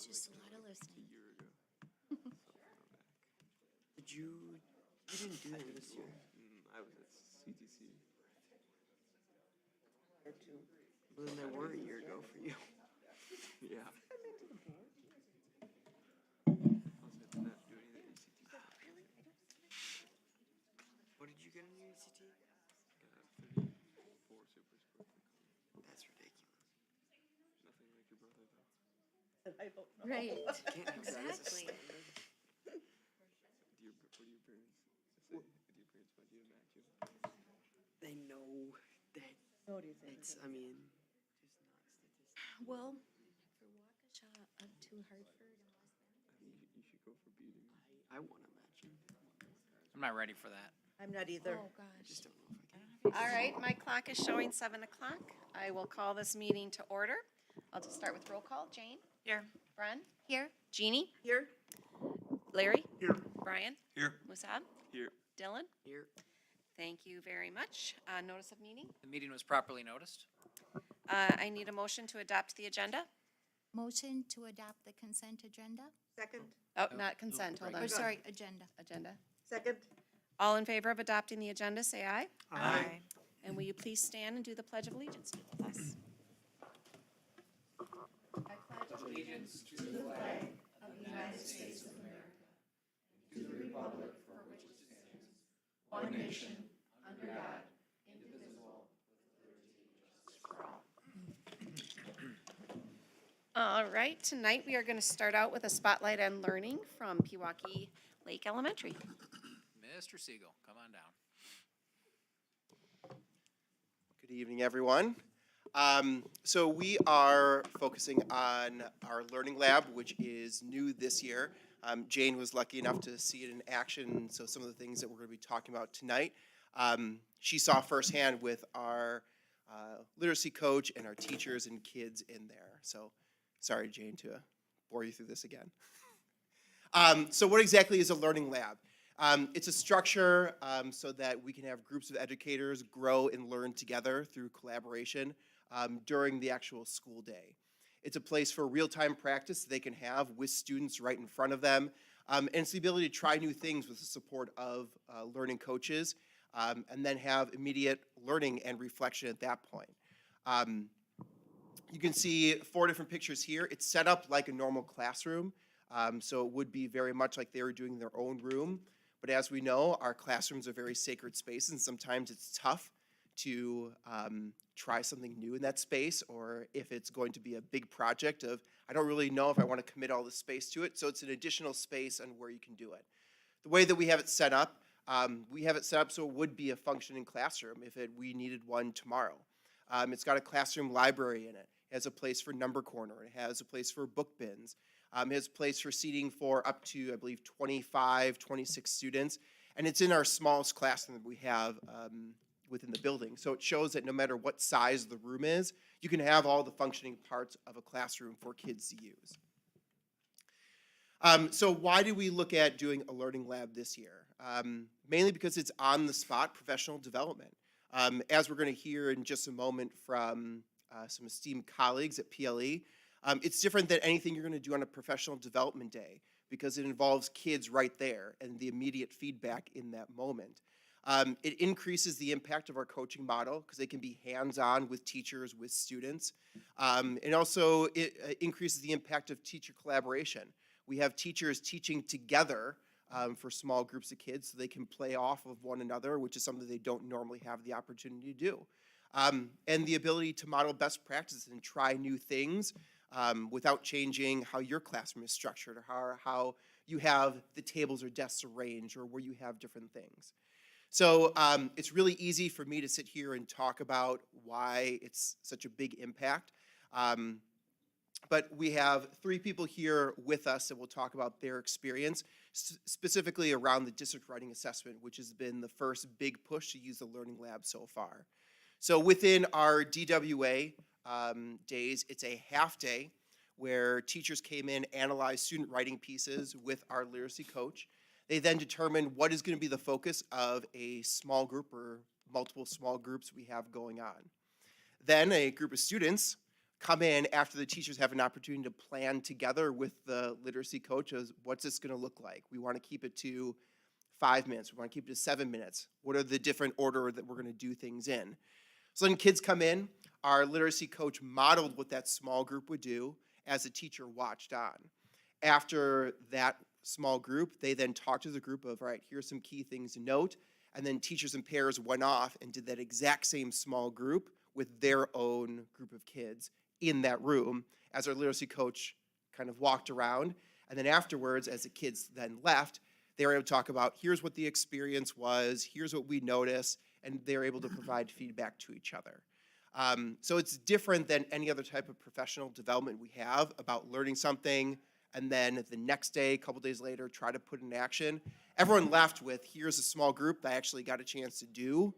just a lot of listening. year ago. You didn't do that this year. I was at CTC. Well, then they were a year ago for you. Yeah. I also did not do any of the ACT. What did you get on your ACT? Got 34 super score. That's ridiculous. Nothing like your brother though. I don't know. Right, Can't exactly. What do your parents say? Do your parents want you to match you? They know that What do you think? it's, I mean, just not statistics. Well, for Waukesha up to Hartford and West Bend. You should go for beating. I want to match him. I'm not ready for that. I'm not either. Oh, I gosh. just don't know if I can. All right, my clock is showing 7 o'clock. I will call this meeting to order. I'll just start with roll call. Jane? Here. Bren? Here, Jeannie? Here? Larry? Here. Brian? Here. Musab? Here. Dylan? Here. Thank you very much. Notice of meeting. The meeting was properly noticed. I need a motion to adopt the agenda. motion to adopt the consent agenda? Second? Oh, not consent, hold Or on. sorry, agenda. Agenda. Second? All in favor of adopting the agenda, say aye. Aye. And will you please stand and do the Pledge of Allegiance with us? All right, tonight we are going to start out with a spotlight on learning from Pewaukee Lake Elementary. Mr. Siegel, come on down. Good evening, everyone. So we are focusing on our learning lab, which is new this year. Jane was lucky enough to see it in action, so some of the things that we're going to be talking about tonight, she saw firsthand with our literacy coach and our teachers and kids in there. So sorry, Jane, to bore you through this again. So what exactly is a learning lab? It's a structure so that we can have groups of educators grow and learn together through collaboration during the actual school day. It's a place for real-time practice they can have with students right in front of them. And it's the ability to try new things with the support of learning coaches and then have immediate learning and reflection at that point. You can see 4 different pictures here. It's set up like a normal classroom. So it would be very much like they were doing their own room. But as we know, our classrooms are very sacred spaces, and sometimes it's tough to try something new in that space, or if it's going to be a big project of, I don't really know if I want to commit all this space to it, so it's an additional space on where you can do it. The way that we have it set up so it would be a functioning classroom if we needed one tomorrow. It's got a classroom library in it. It has a place for number corner. It has a place for book bins. It has a place for seating for up to, I believe, 25, 26 students. And it's in our smallest classroom that we have within the building. So it shows that no matter what size the room is, you can have all the functioning parts of a classroom for kids to use. So why did we look at doing a learning lab this year? Mainly because it's on the spot professional development. As we're going to hear in just a moment from some esteemed colleagues at PLE, it's different than anything you're going to do on a professional development day because it involves kids right there and the immediate feedback in that moment. It increases the impact of our coaching model because they can be hands-on with teachers, with students. And also it increases the impact of teacher collaboration. We have teachers teaching together for small groups of kids so they can play off of one another, which is something they don't normally have the opportunity to do. And the ability to model best practices and try new things without changing how your classroom is structured or how you have the tables or desks arranged or where you have different things. So it's really easy for me to sit here and talk about why it's such a big impact. But we have 3 people here with us that will talk about their experience, specifically around the district writing assessment, which has been the first big push to use the Learning Lab so far. So within our DWA days, it's a half day where teachers came in, analyzed student writing pieces with our literacy coach. They then determined what is going to be the focus of a small group or multiple small groups we have going on. Then a group of students come in after the teachers have an opportunity to plan together with the literacy coaches, what's this going to look like? We want to keep it to 5 minutes. We want to keep it to 7 minutes. What are the different order that we're going to do things in? So then kids come in, our literacy coach modeled what that small group would do as the teacher watched on. After that small group, they then talked to the group of, all right, here's some key things to note. And then teachers and pairs went off and did that exact same small group with their own group of kids in that room as our literacy coach kind of walked around. And then afterwards, as the kids then left, they were able to talk about, here's what the experience was, here's what we noticed, and they're able to provide feedback to each other. So it's different than any other type of professional development we have about learning something, and then the next day, a couple days later, try to put it in action. Everyone left with, here's a small group that I actually got a chance to do.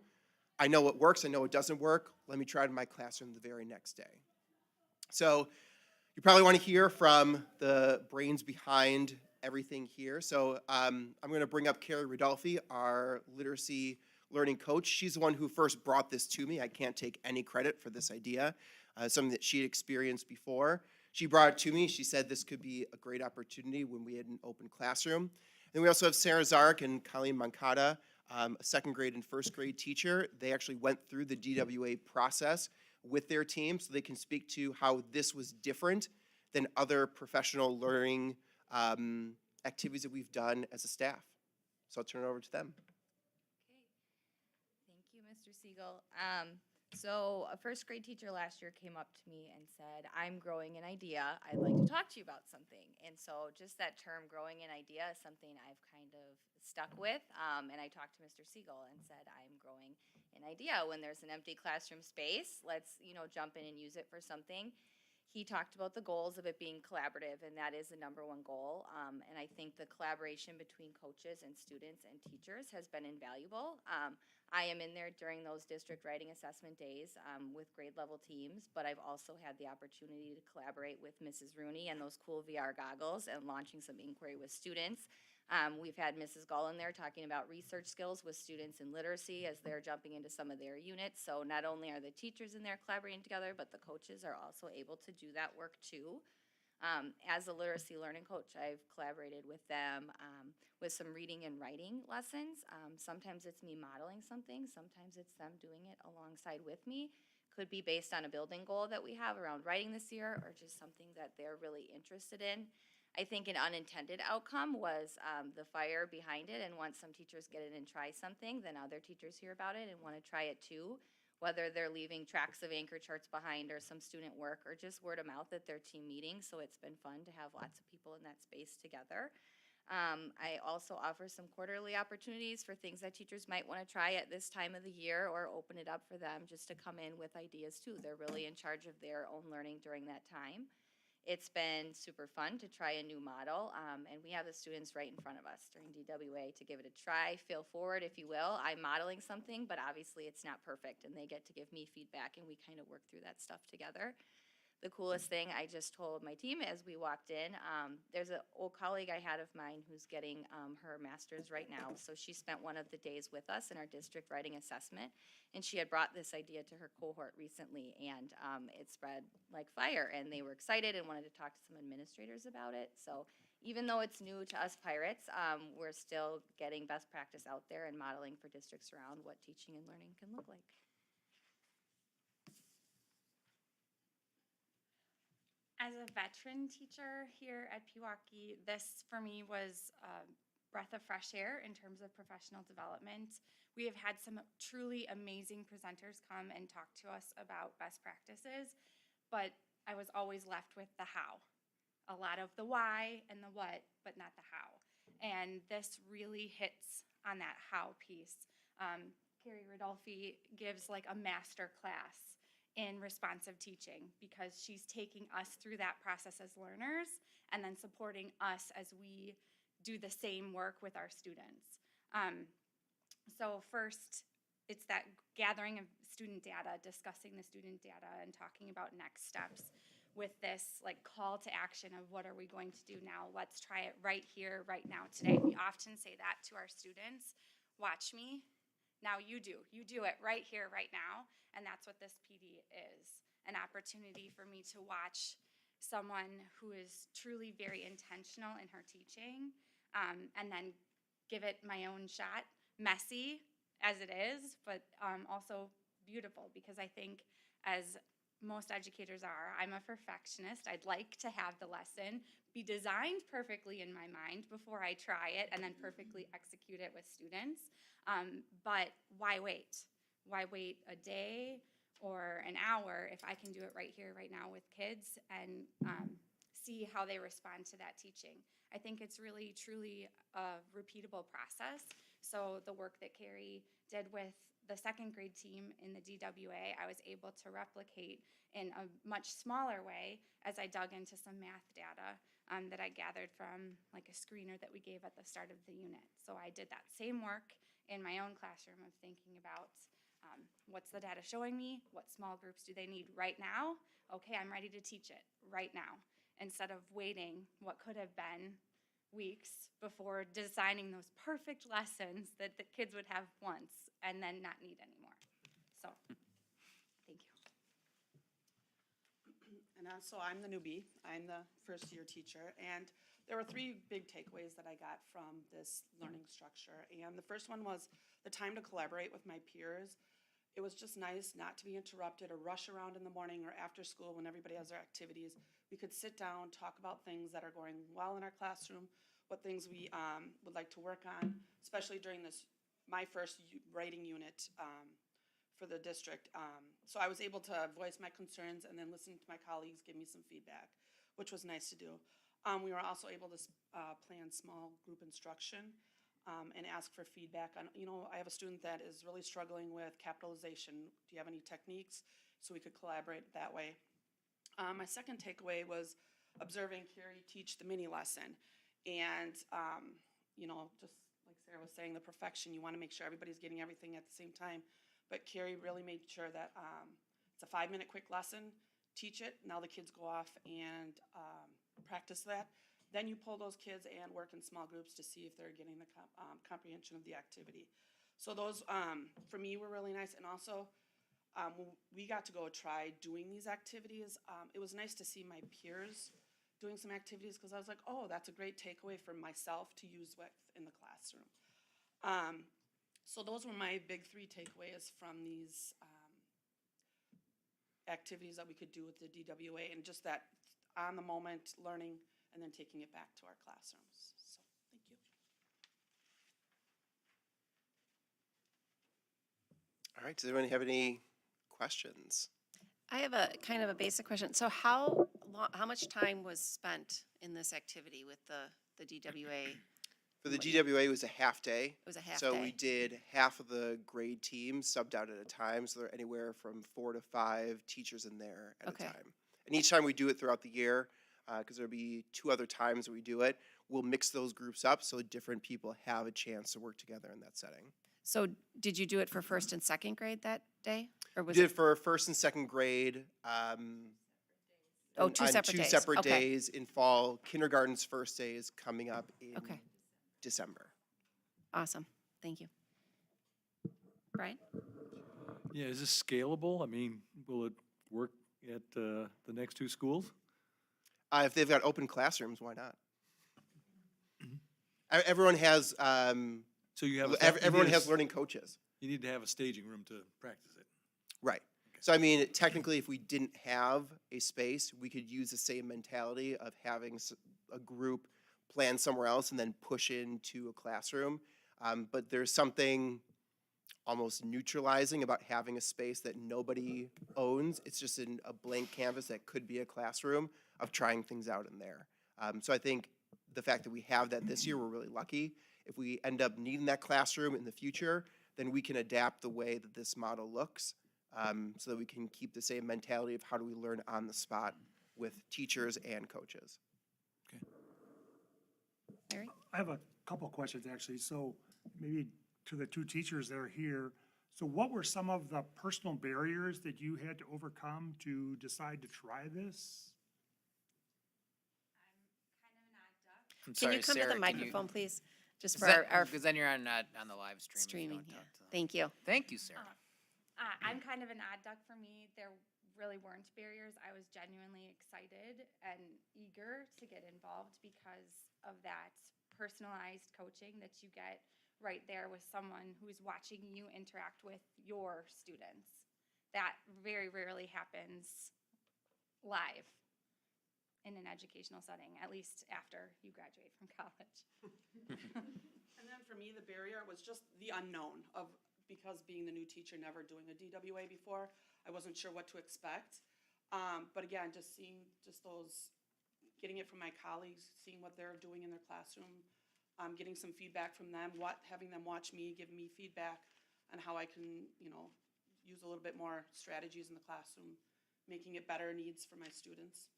I know what works, I know what doesn't work. Let me try it in my classroom the very next day. So you probably want to hear from the brains behind everything here. So I'm going to bring up Carrie Rodolfi, our literacy learning coach. She's the one who first brought this to me. I can't take any credit for this idea, something that she had experienced before. She brought it to me. She said this could be a great opportunity when we had an open classroom. And we also have Sarah Zark and Colleen Mancata, a second grade and first grade teacher. They actually went through the DWA process with their team, so they can speak to how this was different than other professional learning activities that we've done as a staff. So I'll turn it over to them. Thank you, Mr. Siegel. So a first grade teacher last year came up to me and said, I'm growing an idea. I'd like to talk to you about something. And so just that term, growing an idea, is something I've kind of stuck with. And I talked to Mr. Siegel and said, I'm growing an idea. When there's an empty classroom space, let's, jump in and use it for something. He talked about the goals of it being collaborative, and that is the number one goal. And I think the collaboration between coaches and students and teachers has been invaluable. I am in there during those district writing assessment days with grade level teams, but I've also had the opportunity to collaborate with Mrs. Rooney and those cool VR goggles and launching some inquiry with students. We've had Mrs. Gull in there talking about research skills with students in literacy as they're jumping into some of their units. So not only are the teachers in there collaborating together, but the coaches are also able to do that work too. As a literacy learning coach, I've collaborated with them with some reading and writing lessons. Sometimes it's me modeling something. Sometimes it's them doing it alongside with me. Could be based on a building goal that we have around writing this year, or just something that they're really interested in. I think an unintended outcome was the fire behind it, and once some teachers get in and try something, then other teachers hear about it and want to try it too, whether they're leaving tracks of anchor charts behind or some student work or just word of mouth at their team meeting. So it's been fun to have lots of people in that space together. I also offer some quarterly opportunities for things that teachers might want to try at this time of the year, or open it up for them just to come in with ideas too. They're really in charge of their own learning during that time. It's been super fun to try a new model, and we have the students right in front of us during DWA to give it a try. Feel forward, if you will. I'm modeling something, but obviously it's not perfect, and they get to give me feedback, and we kind of work through that stuff together. The coolest thing I just told my team as we walked in, there's an old colleague I had of mine who's getting her master's right now. So she spent one of the days with us in our district writing assessment, and she had brought this idea to her cohort recently, and it spread like fire, and they were excited and wanted to talk to some administrators about it. So even though it's new to us Pirates, we're still getting best practice out there and modeling for districts around what teaching and learning can look like. As a veteran teacher here at Pewaukee, this for me was a breath of fresh air in terms of professional development. We have had some truly amazing presenters come and talk to us about best practices, but I was always left with the how. A lot of the why and the what, but not the how. And this really hits on that how piece. Carrie Rodolfi gives like a master class in responsive teaching, because she's taking us through that process as learners and then supporting us as we do the same work with our students. So first, it's that gathering of student data, discussing the student data and talking about next steps with this like call to action of what are we going to do now? Let's try it right here, right now, today. We often say that to our students. Watch me. Now you do it right here, right now, and that's what this PD is. an opportunity for me to watch someone who is truly very intentional in her teaching, and then give it my own shot, messy as it is, but also beautiful, because I think, as most educators are, I'm a perfectionist. I'd like to have the lesson be designed perfectly in my mind before I try it and then perfectly execute it with students. But why wait? Why wait a day or an hour if I can do it right here, right now with kids and see how they respond to that teaching? I think it's really, truly a repeatable process. So the work that Carrie did with the second grade team in the DWA, I was able to replicate in a much smaller way as I dug into some math data that I gathered from like a screener that we gave at the start of the unit. So I did that same work in my own classroom of thinking about what's the data showing me? What small groups do they need right now? Okay, I'm ready to teach it right now, instead of waiting what could have been weeks before designing those perfect lessons that the kids would have once and then not need anymore. So, thank you. And so I'm the newbie. I'm the first year teacher. And there were 3 big takeaways that I got from this learning structure. And the first one was the time to collaborate with my peers. It was just nice not to be interrupted or rush around in the morning or after school when everybody has their activities. We could sit down, talk about things that are going well in our classroom, what things we would like to work on, especially during my first writing unit for the district. So I was able to voice my concerns and then listen to my colleagues give me some feedback, which was nice to do. We were also able to plan small group instruction and ask for feedback on, I have a student that is really struggling with capitalization. Do you have any techniques? So we could collaborate that way. My second takeaway was observing Carrie teach the mini lesson. And, just like Sarah was saying, the perfection, you want to make sure everybody's getting everything at the same time. But Carrie really made sure that it's a 5-minute quick lesson, teach it. Now the kids go off and practice that. Then you pull those kids and work in small groups to see if they're getting the comprehension of the activity. So those, for me, were really nice. And also, we got to go try doing these activities. It was nice to see my peers doing some activities, because I was like, oh, that's a great takeaway for myself to use with in the classroom. So those were my big 3 takeaways from these activities that we could do with the DWA, and just that on-the-moment learning and then taking it back to our classrooms. So, thank you. All right, does anyone have any questions? I have a kind of a basic question. So how much time was spent in this activity with the DWA? For the DWA, it was a half day. It was a half So day. we did half of the grade team subbed out at a time. So there are anywhere from 4 to 5 teachers in there at Okay. a time. And each time we do it throughout the year, because there'll be 2 other times that we do it, we'll mix those groups up so different people have a chance to work together in that setting. So did you do it for first and second grade that day? Or We was did it? it for first and second grade. Oh, 2 on separate 2 days. separate Okay. days in fall. Kindergarten's first day is coming up in Okay. December. Awesome. Thank you. Brian? Yeah, is this scalable? I mean, will it work at the next 2 schools? If they've got open classrooms, why not? Everyone has So you have, everyone has learning coaches. You need to have a staging room to practice it. Right. So I mean, technically, if we didn't have a space, we could use the same mentality of having a group plan somewhere else and then push into a classroom. But there's something almost neutralizing about having a space that nobody owns. It's just a blank canvas that could be a classroom of trying things out in there. So I think the fact that we have that this year, we're really lucky. If we end up needing that classroom in the future, then we can adapt the way that this model looks, so that we can keep the same mentality of how do we learn on the spot with teachers and coaches. Larry? I have a couple questions, actually. So maybe to the 2 teachers that are here. So what were some of the personal barriers that you had to overcome to decide to try this? I'm Can sorry, you come Sarah, to the can you- microphone, please? Just Is for that- our Because then you're on the live stream. if you streaming. don't Yeah. talk to them. Thank you. Thank you, Sarah. I'm kind of an odd duck for me. There really weren't barriers. I was genuinely excited and eager to get involved because of that personalized coaching that you get right there with someone who's watching you interact with your students. That very rarely happens live in an educational setting, at least after you graduate from college. And then for me, the barrier was just the unknown of, because being the new teacher, never doing a DWA before, I wasn't sure what to expect. But again, just seeing just those, getting it from my colleagues, seeing what they're doing in their classroom, getting some feedback from them, having them watch me, give me feedback on how I can, use a little bit more strategies in the classroom, making it better needs for my students.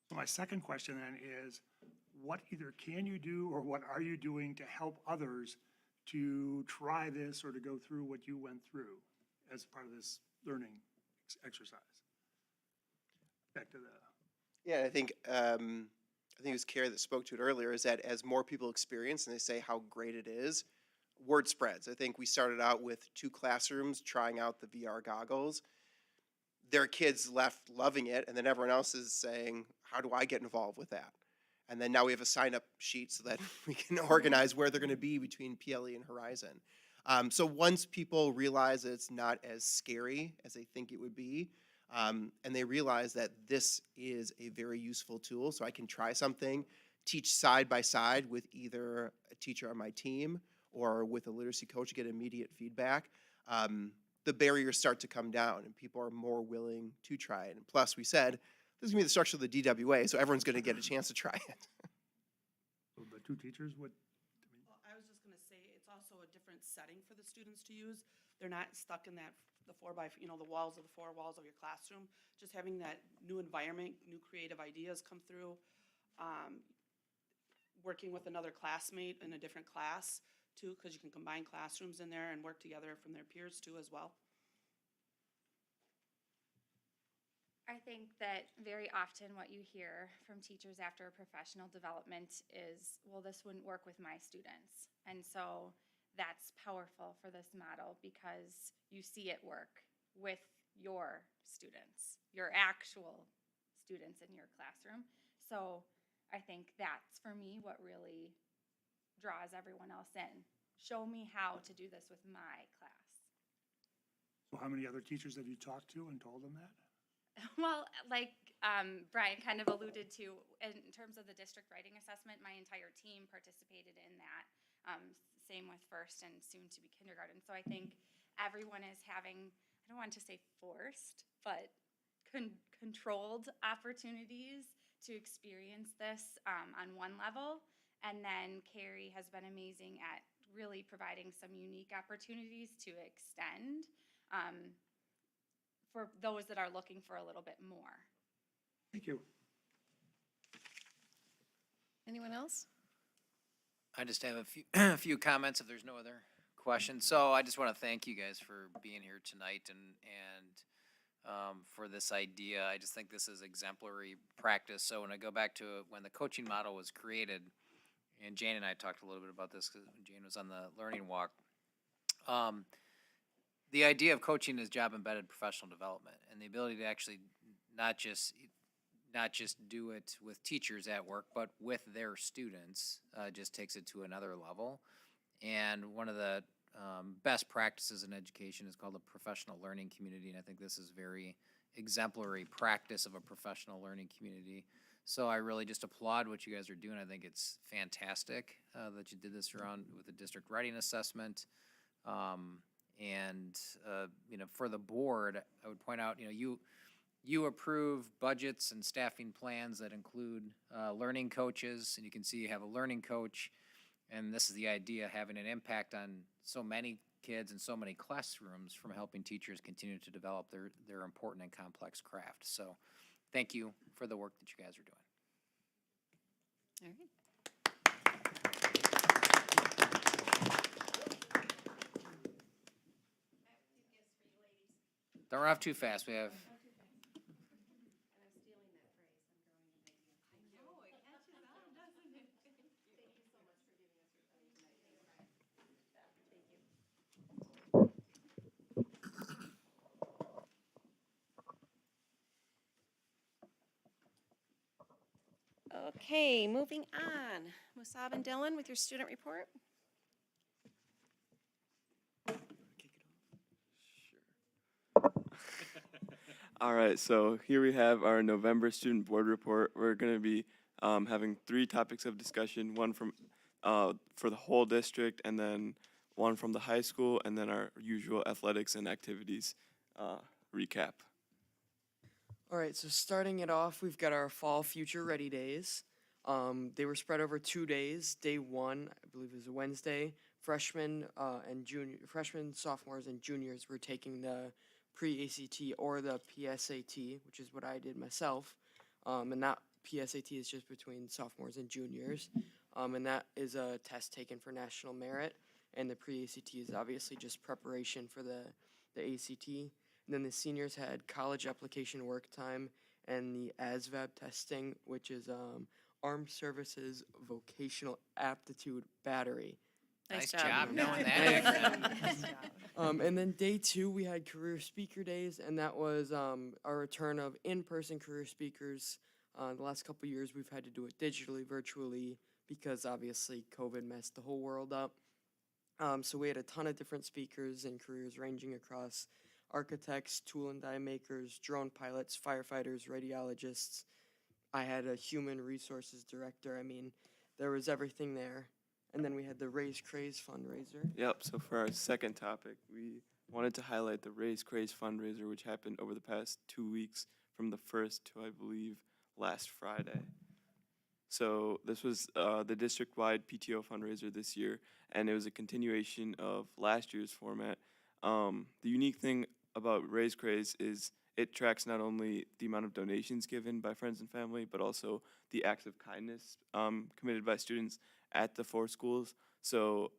So my second question then is, what either can you do or what are you doing to help others to try this or to go through what you went through as part of this learning exercise? Back to the. Yeah, I think it was Carrie that spoke to it earlier, is that as more people experience and they say how great it is, word spreads. I think we started out with 2 classrooms trying out the VR goggles. Their kids left loving it, and then everyone else is saying, how do I get involved with that? And then now we have a sign-up sheet so that we can organize where they're going to be between PLE and Horizon. So once people realize that it's not as scary as they think it would be, and they realize that this is a very useful tool, so I can try something, teach side by side with either a teacher on my team or with a literacy coach to get immediate feedback, the barriers start to come down and people are more willing to try it. And plus, we said, this is going to be the structure of the DWA, so everyone's going to get a chance to try it. So the 2 teachers, what? Well, I was just gonna say, it's also a different setting for the students to use. They're not stuck in the 4x, the walls of the 4 walls of your classroom. Just having that new environment, new creative ideas come through. Working with another classmate in a different class too, because you can combine classrooms in there and work together from their peers too as well. I think that very often what you hear from teachers after professional development is, well, this wouldn't work with my students. And so that's powerful for this model because you see it work with your students, your actual students in your classroom. So I think that's, for me, what really draws everyone else in. Show me how to do this with my class. So how many other teachers have you talked to and told them that? Well, like Brian kind of alluded to, in terms of the district writing assessment, my entire team participated in that. Same with first and soon to be kindergarten. So I think everyone is having, I don't want to say forced, but controlled opportunities to experience this on one level. And then Carrie has been amazing at really providing some unique opportunities to extend for those that are looking for a little bit more. Thank you. Anyone else? I just have a few comments if there's no other questions. So I just want to thank you guys for being here tonight and for this idea. I just think this is exemplary practice. So when I go back to when the coaching model was created, and Jane and I talked a little bit about this because Jane was on the learning walk. The idea of coaching is job embedded professional development, and the ability to actually not just do it with teachers at work, but with their students just takes it to another level. And one of the best practices in education is called a professional learning community, and I think this is very exemplary practice of a professional learning community. So I really just applaud what you guys are doing. I think it's fantastic that you did this around with the district writing assessment. For the board, I would point out, you approve budgets and staffing plans that include learning coaches, and you can see you have a learning coach, and this is the idea, having an impact on so many kids and so many classrooms from helping teachers continue to develop their important and complex craft. So thank you for the work that you guys are doing. All right. Don't run off too fast. We have. Okay, moving on. Musab and Dylan with your student report. All right, so here we have our November student board report. We're going to be having 3 topics of discussion, one from for the whole district, and then one from the high school, and then our usual athletics and activities recap. All right, so starting it off, we've got our fall future ready days. They were spread over 2 days. Day 1, I believe, is a Wednesday. Freshmen, sophomores, and juniors were taking the pre-ACT or the PSAT, which is what I did myself. And that PSAT is just between sophomores and juniors. And that is a test taken for national merit. And the pre-ACT is obviously just preparation for the ACT. And then the seniors had college application work time and the ASVAB testing, which is Armed Services Vocational Aptitude Battery. Nice job knowing that. And then day 2, we had career speaker days, and that was our return of in-person career speakers. The last couple years, we've had to do it digitally, virtually, because obviously COVID messed the whole world up. So we had a ton of different speakers and careers ranging across architects, tool and die makers, drone pilots, firefighters, radiologists. I had a human resources director. I mean, there was everything there. And then we had the Raise Craze fundraiser. Yep, so for our second topic, we wanted to highlight the Raise Craze fundraiser, which happened over the past 2 weeks from the 1st to, I believe, last Friday. So this was the district-wide PTO fundraiser this year, and it was a continuation of last year's format. The unique thing about Raise Craze is it tracks not only the amount of donations given by friends and family, but also the acts of kindness committed by students at the 4 schools. So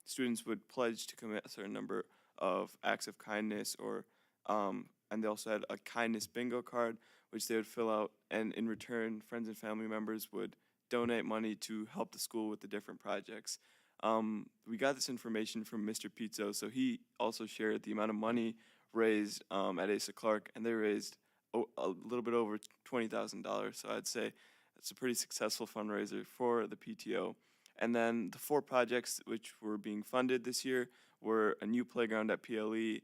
students would pledge to commit a certain number of acts of kindness, or and they also had a kindness bingo card, which they would fill out, and in return, friends and family members would donate money to help the school with the different projects. We got this information from Mr. Pizzo, so he also shared the amount of money raised at Asa Clark, and they raised a little bit over $20,000. So I'd say it's a pretty successful fundraiser for the PTO. And then the 4 projects which were being funded this year were a new playground at PLE,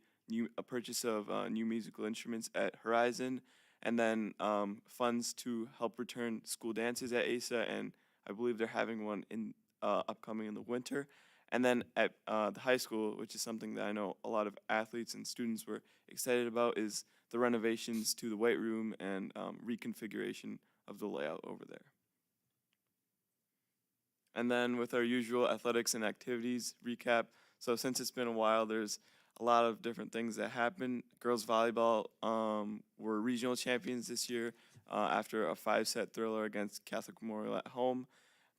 a purchase of new musical instruments at Horizon, and then funds to help return school dances at ASA, and I believe they're having one in upcoming in the winter. And then at the high school, which is something that I know a lot of athletes and students were excited about, is the renovations to the weight room and reconfiguration of the layout over there. And then with our usual athletics and activities recap, so since it's been a while, there's a lot of different things that happened. Girls volleyball were regional champions this year after a 5-set thriller against Catholic Memorial at home.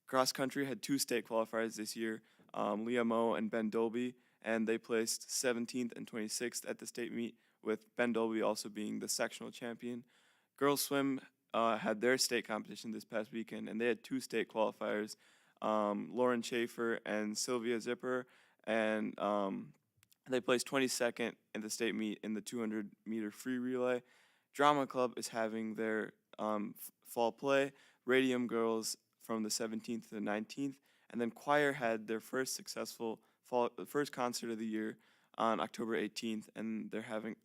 Cross country had 2 state qualifiers this year, Leah Moe and Ben Dolby, and they placed 17th and 26th at the state meet, with Ben Dolby also being the sectional champion. Girls swim had their state competition this past weekend, and they had 2 state qualifiers, Lauren Schaefer and Sylvia Zipper, and they placed 22nd in the state meet in the 200-meter free relay. Drama Club is having their fall play, Radium Girls from the 17th to the 19th, and then Choir had their first successful first concert of the year on October 18th, and they're having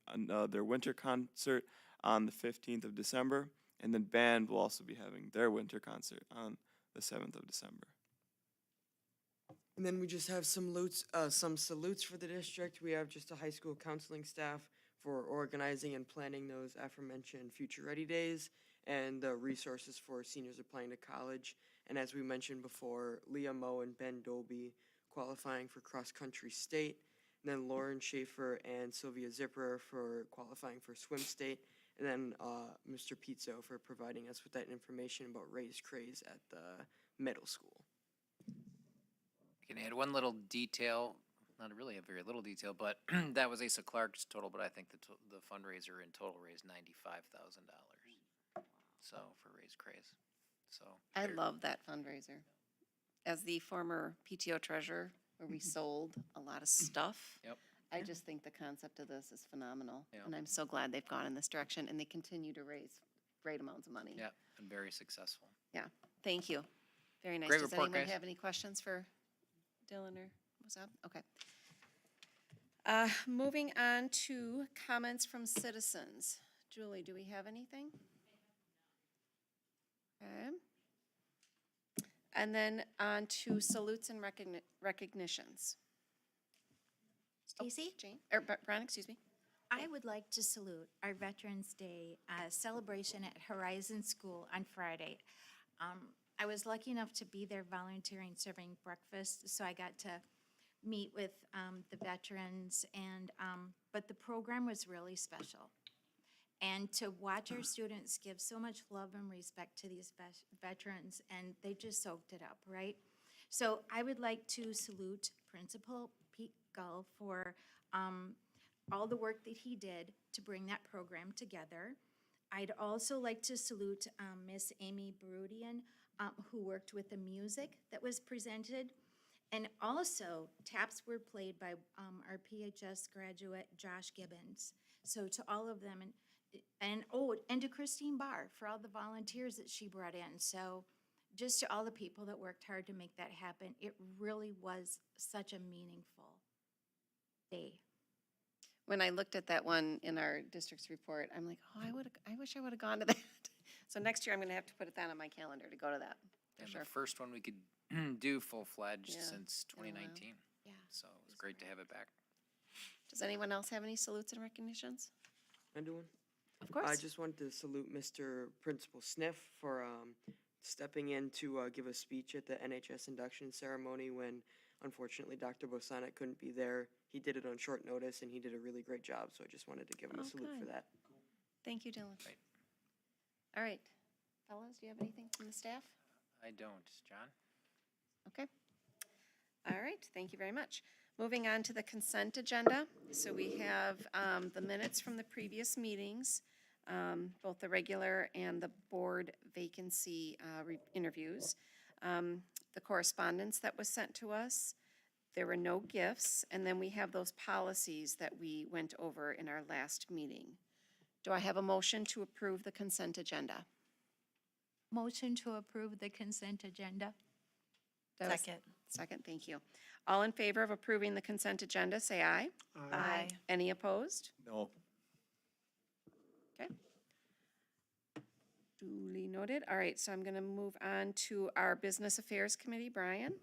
their winter concert on the 15th of December, and then Band will also be having their winter concert on the 7th of December. And then we just have some salutes for the district. We have just a high school counseling staff for organizing and planning those aforementioned Future Ready Days and the resources for seniors applying to college. And as we mentioned before, Leah Moe and Ben Dolby qualifying for cross-country state, and then Lauren Schaefer and Sylvia Zipper for qualifying for swim state, and then Mr. Pizzo for providing us with that information about Raise Craze at the middle school. I can add one little detail, not really a very little detail, but that was Asa Clark's total, but I think the fundraiser in total raised $95,000. So for Raise Craze. So I love that fundraiser. As the former PTO treasurer, where we sold a lot of stuff. Yep. I just think the concept of this is phenomenal. Yeah. And I'm so glad they've gone in this direction, and they continue to raise great amounts of money. Yeah, and very successful. Thank you. Very nice. Great Does report, anyone guys. have any questions for Dylan or Mozab? Okay. Moving on to comments from citizens. Julie, do we have anything? Okay. And then on to salutes and recognitions. Stacy? Jane, Brian, excuse me. I would like to salute our Veterans Day celebration at Horizon School on Friday. I was lucky enough to be there volunteering, serving breakfast, so I got to meet with the veterans, and but the program was really special. And to watch our students give so much love and respect to these veterans, and they just soaked it up, right? So I would like to salute Principal Pete Gull for all the work that he did to bring that program together. I'd also like to salute Miss Amy Barudian, who worked with the music that was presented. And also, taps were played by our PHS graduate, Josh Gibbons. So to all of them, and to Christine Barr for all the volunteers that she brought in. So just to all the people that worked hard to make that happen, it really was such a meaningful day. When I looked at that one in our district's report, I'm like, oh, I wish I would have gone to that. So next year, I'm going to have to put that on my calendar to go to that. For And sure. the first one we could do full-fledged Yeah. since Been a while. 2019. Yeah. So it was great to have it back. Does anyone else have any salutes and recognitions? I do one. Of course. I just wanted to salute Mr. Principal Sniff for stepping in to give a speech at the NHS induction ceremony when, unfortunately, Dr. Bosanic couldn't be there. He did it on short notice, and he did a really great job, so I just wanted to give him a salute for Okay. that. Thank you, Dylan. Right. All right. Fellas, do you have anything from the staff? I don't. John? Okay. All right, thank you very much. Moving on to the consent agenda. So we have the minutes from the previous meetings, both the regular and the board vacancy interviews. The correspondence that was sent to us. There were no gifts, and then we have those policies that we went over in our last meeting. Do I have a motion to approve the consent agenda? Motion to approve the consent agenda. Do I have a Second, thank you. All in favor of approving the consent agenda, say aye. Aye. Any opposed? No. Okay. Duly noted. All right, so I'm going to move on to our Business Affairs Committee. Brian?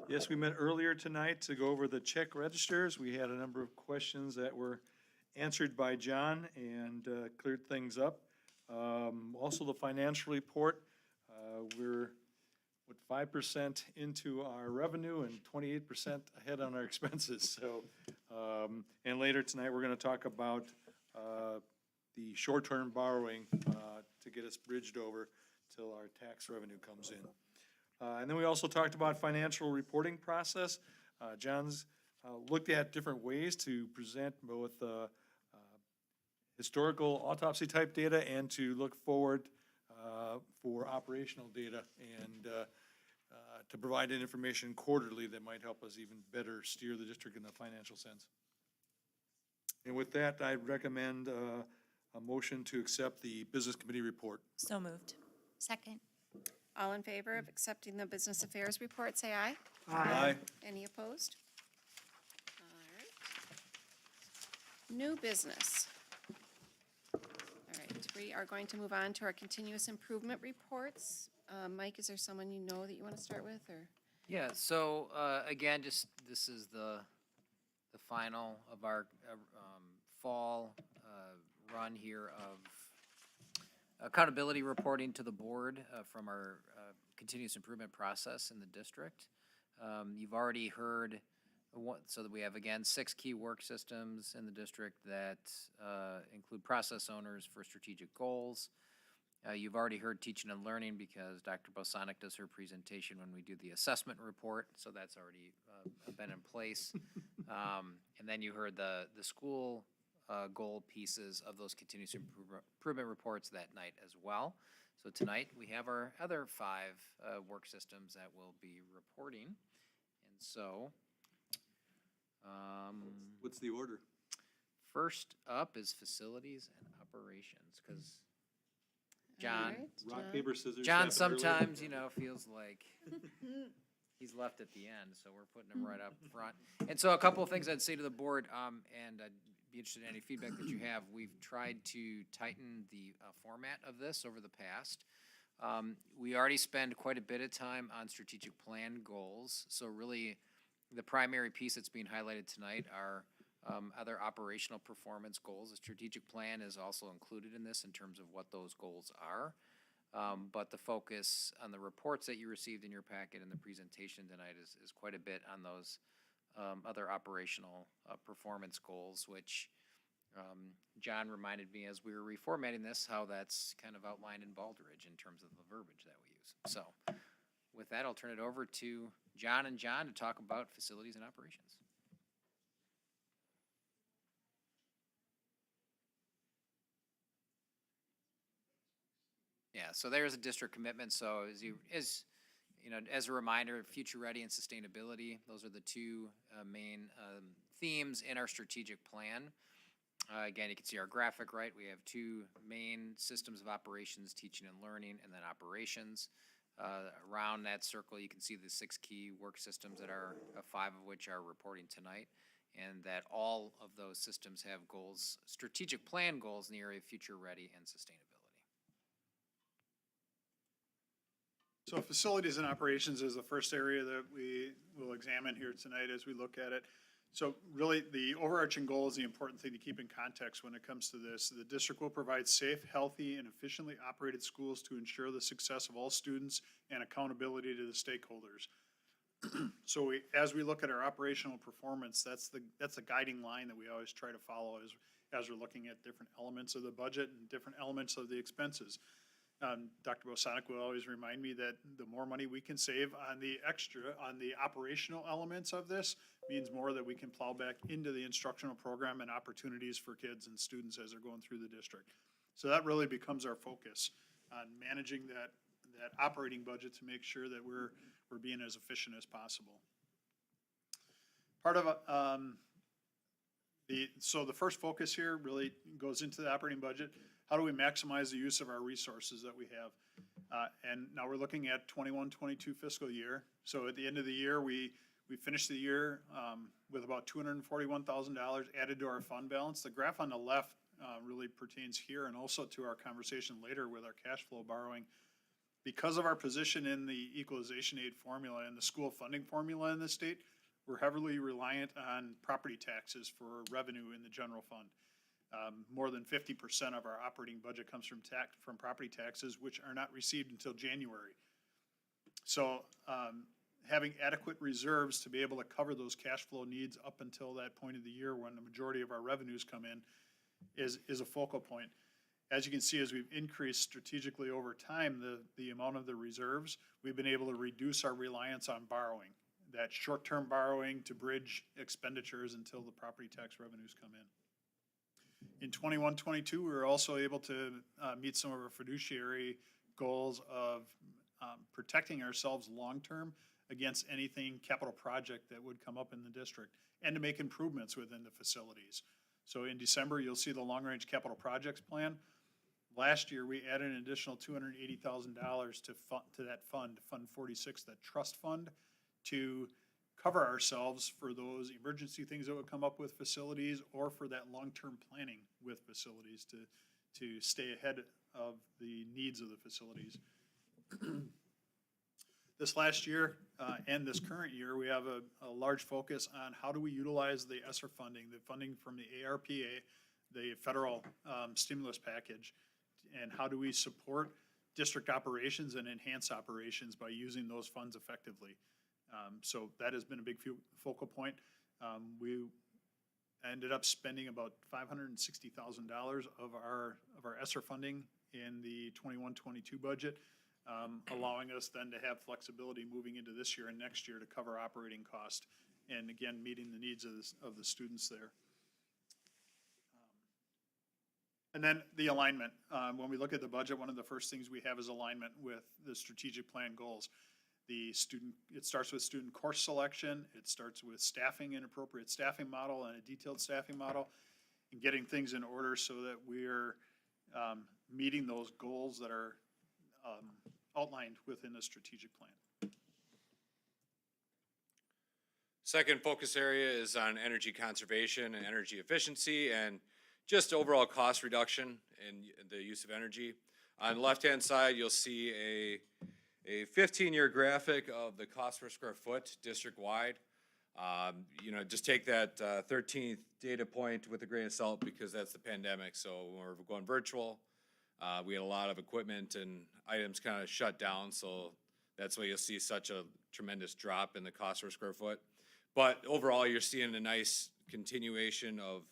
Yes, we met earlier tonight to go over the check registers. We had a number of questions that were answered by John and cleared things up. Also, the financial report, we're 5% into our revenue and 28% ahead on our expenses. So, and later tonight, we're going to talk about the short-term borrowing to get us bridged over till our tax revenue comes in. And then we also talked about financial reporting process. John's looked at different ways to present both historical autopsy-type data and to look forward for operational data and to provide information quarterly that might help us even better steer the district in a financial sense. And with that, I recommend a motion to accept the business committee report. So moved. Second. All in favor of accepting the Business Affairs report, say aye. Aye. Any opposed? All right. New business. All right, we are going to move on to our continuous improvement reports. Mike, is there someone you know that you want to start with, or? Yeah, so, again, just, this is the final of our, fall, run here of accountability reporting to the board, from our, continuous improvement process in the district. You've already heard so that we have, again, 6 key work systems in the district that, include process owners for strategic goals. You've already heard teaching and learning because Dr. Bosanic does her presentation when we do the assessment report, so that's already been in place. And then you heard the school goal pieces of those continuous improvement reports that night as well. So tonight, we have our other 5 work systems that we'll be reporting. And so, What's the order? first up is facilities and operations, because John. right, Rock, John. paper, scissors. John happened earlier. sometimes, feels like he's left at the end, so we're putting him right up front. And so a couple of things I'd say to the board, and I'd be interested in any feedback that you have. We've tried to tighten the format of this over the past. We already spend quite a bit of time on strategic plan goals, so really the primary piece that's being highlighted tonight are other operational performance goals. The strategic plan is also included in this in terms of what those goals are. But the focus on the reports that you received in your packet and the presentation tonight is quite a bit on those other operational performance goals, which John reminded me as we were reformatting this, how that's kind of outlined in Baldridge in terms of the verbiage that we use. So with that, I'll turn it over to John and John to talk about facilities and operations. Yeah, so there's a district commitment. So as a reminder, future ready and sustainability, those are the two main themes in our strategic plan. Again, you can see our graphic, right? We have two main systems of operations, teaching and learning, and then operations. Around that circle, you can see the 6 key work systems that are 5 of which are reporting tonight, and that all of those systems have goals, strategic plan goals in the area of future ready and sustainability. So facilities and operations is the first area that we will examine here tonight as we look at it. So really, the overarching goal is the important thing to keep in context when it comes to this. The district will provide safe, healthy, and efficiently operated schools to ensure the success of all students and accountability to the stakeholders. So as we look at our operational performance, that's the guiding line that we always try to follow as we're looking at different elements of the budget and different elements of the expenses. Dr. Bosanic will always remind me that the more money we can save on the operational elements of this means more that we can plow back into the instructional program and opportunities for kids and students as they're going through the district. So that really becomes our focus on managing that operating budget to make sure that we're being as efficient as possible. Part of so the first focus here really goes into the operating budget. How do we maximize the use of our resources that we have? And now we're looking at 21-22 fiscal year. So at the end of the year, we finished the year with about $241,000 added to our fund balance. The graph on the left really pertains here and also to our conversation later with our cash flow borrowing. Because of our position in the equalization aid formula and the school funding formula in the state, we're heavily reliant on property taxes for revenue in the general fund. More than 50% of our operating budget comes from property taxes, which are not received until January. So having adequate reserves to be able to cover those cash flow needs up until that point of the year when the majority of our revenues come in is a focal point. As you can see, as we've increased strategically over time the amount of the reserves, we've been able to reduce our reliance on borrowing, that short-term borrowing to bridge expenditures until the property tax revenues come in. In 21-22, we were also able to meet some of our fiduciary goals of protecting ourselves long-term against anything capital project that would come up in the district and to make improvements within the facilities. So in December, you'll see the long-range capital projects plan. Last year, we added an additional $280,000 to that fund, Fund 46, that trust fund, to cover ourselves for those emergency things that would come up with facilities or for that long-term planning with facilities to stay ahead of the needs of the facilities. This last year and this current year, we have a large focus on how do we utilize the ESSER funding, the funding from the ARPA, the federal stimulus package, and how do we support district operations and enhance operations by using those funds effectively. So that has been a big focal point. We ended up spending about $560,000 of our ESSER funding in the 21-22 budget, allowing us then to have flexibility moving into this year and next year to cover operating cost, and again, meeting the needs of the students there. And then the alignment. When we look at the budget, one of the first things we have is alignment with the strategic plan goals. It starts with student course selection, it starts with staffing, an appropriate staffing model and a detailed staffing model, and getting things in order so that we're meeting those goals that are outlined within the strategic plan. Second focus area is on energy conservation and energy efficiency and just overall cost reduction in the use of energy. On the left-hand side, you'll see a 15-year graphic of the cost per square foot district-wide. Just take that 13th data point with a grain of salt because that's the pandemic. So when we're going virtual, we had a lot of equipment and items kind of shut down. So that's why you'll see such a tremendous drop in the cost per square foot. But overall, you're seeing a nice continuation of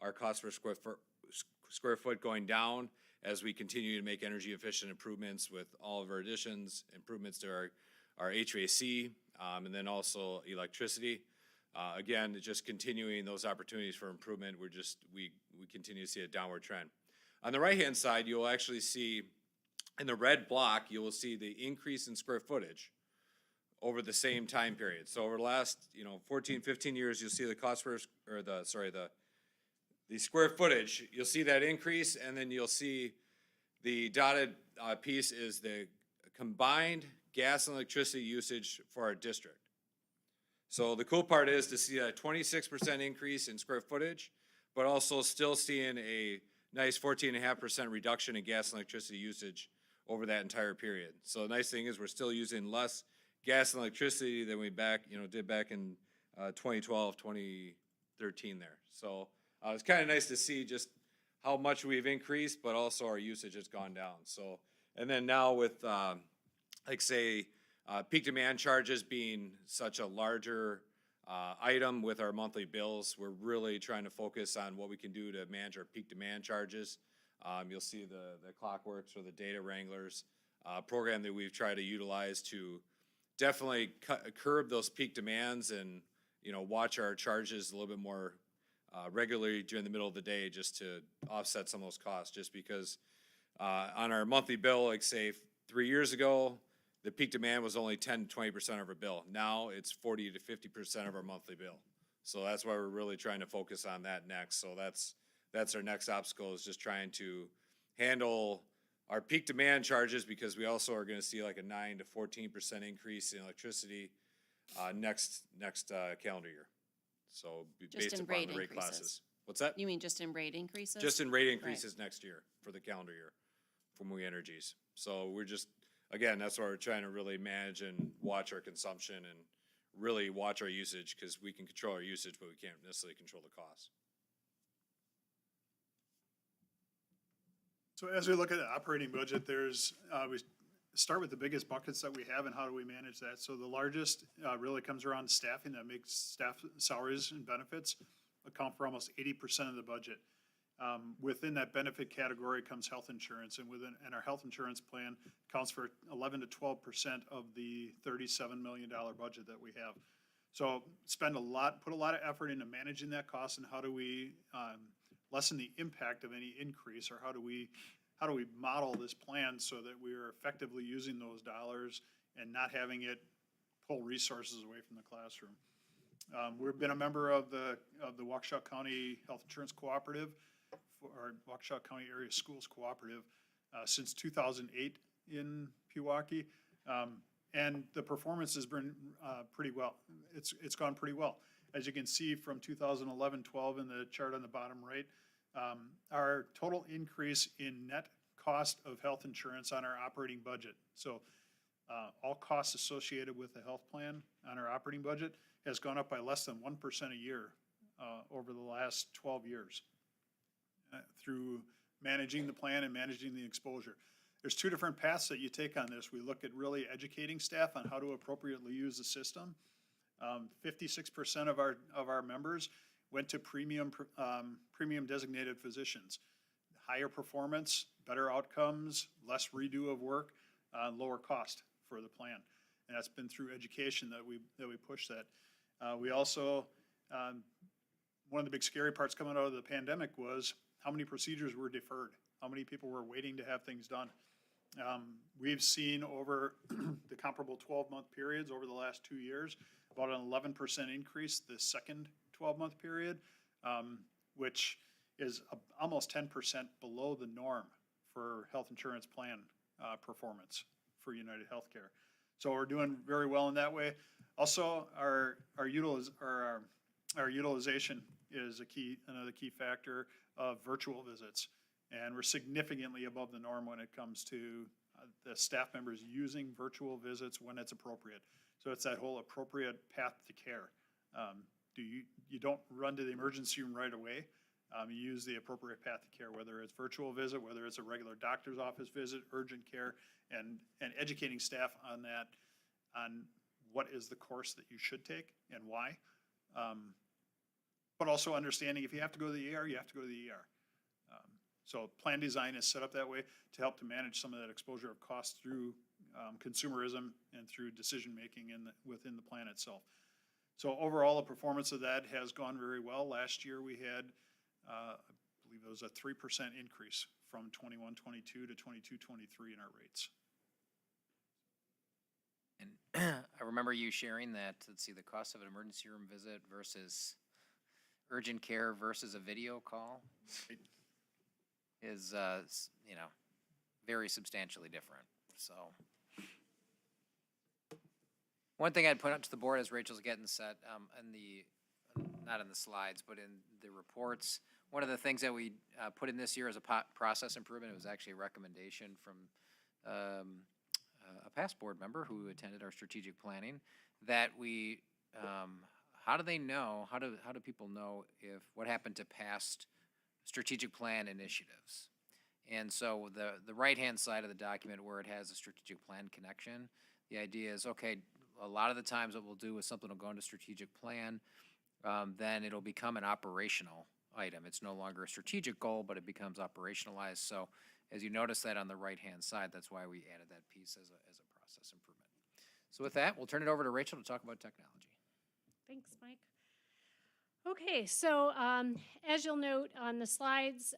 our cost per square foot going down as we continue to make energy efficient improvements with all of our additions, improvements to our HVAC, and then also electricity. Again, just continuing those opportunities for improvement, we continue to see a downward trend. On the right-hand side, you'll actually see, in the red block, you will see the increase in square footage over the same time period. So over the last, 14, 15 years, you'll see the cost per, or the square footage, you'll see that increase, and then you'll see the dotted piece is the combined gas and electricity usage for our district. So the cool part is to see a 26% increase in square footage, but also still seeing a nice 14.5% reduction in gas and electricity usage over that entire period. So the nice thing is we're still using less gas and electricity than we did back in 2012, 2013 there. So it's kind of nice to see just how much we've increased, but also our usage has gone down. So, and then now with, peak demand charges being such a larger item with our monthly bills, we're really trying to focus on what we can do to manage our peak demand charges. You'll see the Clockworks or the Data Wranglers program that we've tried to utilize to definitely curb those peak demands and, watch our charges a little bit more regularly during the middle of the day just to offset some of those costs. Just because on our monthly bill, 3 years ago, the peak demand was only 10 to 20% of our bill. Now it's 40 to 50% of our monthly bill. So that's why we're really trying to focus on that next. So that's our next obstacle, is just trying to handle our peak demand charges, because we also are going to see like a 9 to 14% increase in electricity next calendar year. So Just based in upon rate the rate increases. classes. What's that? You mean just in rate increases? Just in rate increases next year for the calendar year from We Energies. So we're just, again, that's why we're trying to really manage and watch our consumption and really watch our usage, because we can control our usage, but we can't necessarily control the cost. So as we look at the operating budget, there's, we start with the biggest buckets that we have and how do we manage that. So the largest really comes around staffing. That makes staff salaries and benefits account for almost 80% of the budget. Within that benefit category comes health insurance, and our health insurance plan accounts for 11 to 12% of the $37 million budget that we have. So put a lot of effort into managing that cost, and how do we lessen the impact of any increase, or how do we model this plan so that we are effectively using those dollars and not having it pull resources away from the classroom. We've been a member of the Waukesha County Health Insurance Cooperative, or Waukesha County Area Schools Cooperative, since 2008 in Pewaukee, and the performance has been pretty well. It's gone pretty well. As you can see from 2011-12 in the chart on the bottom right, our total increase in net cost of health insurance on our operating budget, so all costs associated with the health plan on our operating budget, has gone up by less than 1% a year over the last 12 years through managing the plan and managing the exposure. There's two different paths that you take on this. We look at really educating staff on how to appropriately use the system. 56% of our members went to premium designated physicians. Higher performance, better outcomes, less redo of work, lower cost for the plan. And that's been through education that we push that. We also, one of the big scary parts coming out of the pandemic was how many procedures were deferred, how many people were waiting to have things done. We've seen over the comparable 12-month periods over the last 2 years, about an 11% increase the second 12-month period, which is almost 10% below the norm for health insurance plan performance for United Healthcare. So we're doing very well in that way. Also, our utilization is another key factor of virtual visits. And we're significantly above the norm when it comes to the staff members using virtual visits when it's appropriate. So it's that whole appropriate path to care. You don't run to the emergency room right away. You use the appropriate path to care, whether it's virtual visit, whether it's a regular doctor's office visit, urgent care, and educating staff on that, on what is the course that you should take and why. But also understanding if you have to go to the ER, you have to go to the ER. So plan design is set up that way to help to manage some of that exposure of cost through consumerism and through decision-making within the plan itself. So overall, the performance of that has gone very well. Last year, we had, I believe it was a 3% increase from 21-22 to 22-23 in our rates. And I remember you sharing that, let's see, the cost of an emergency room visit versus urgent care versus a video call is, very substantially different, so. One thing I'd point out to the board as Rachel's getting set, not in the slides, but in the reports, one of the things that we put in this year as a process improvement, it was actually a recommendation from a past board member who attended our strategic planning, that we, how do people know if what happened to past strategic plan initiatives? And so the right-hand side of the document where it has a strategic plan connection, the idea is, okay, a lot of the times what we'll do is something will go into strategic plan, then it'll become an operational item. It's no longer a strategic goal, but it becomes operationalized. So as you notice that on the right-hand side, that's why we added that piece as a process improvement. So with that, we'll turn it over to Rachel to talk about technology. Thanks, Mike. Okay, so as you'll note on the slides,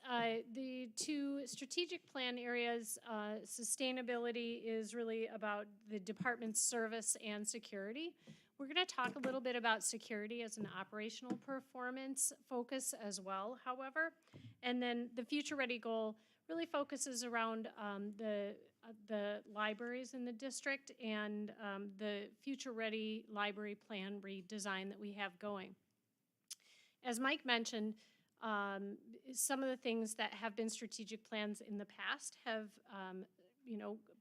the two strategic plan areas, sustainability is really about the department's service and security. We're going to talk a little bit about security as an operational performance focus as well, however. And then the Future Ready goal really focuses around the libraries in the district and the Future Ready library plan redesign that we have going. As Mike mentioned, some of the things that have been strategic plans in the past have,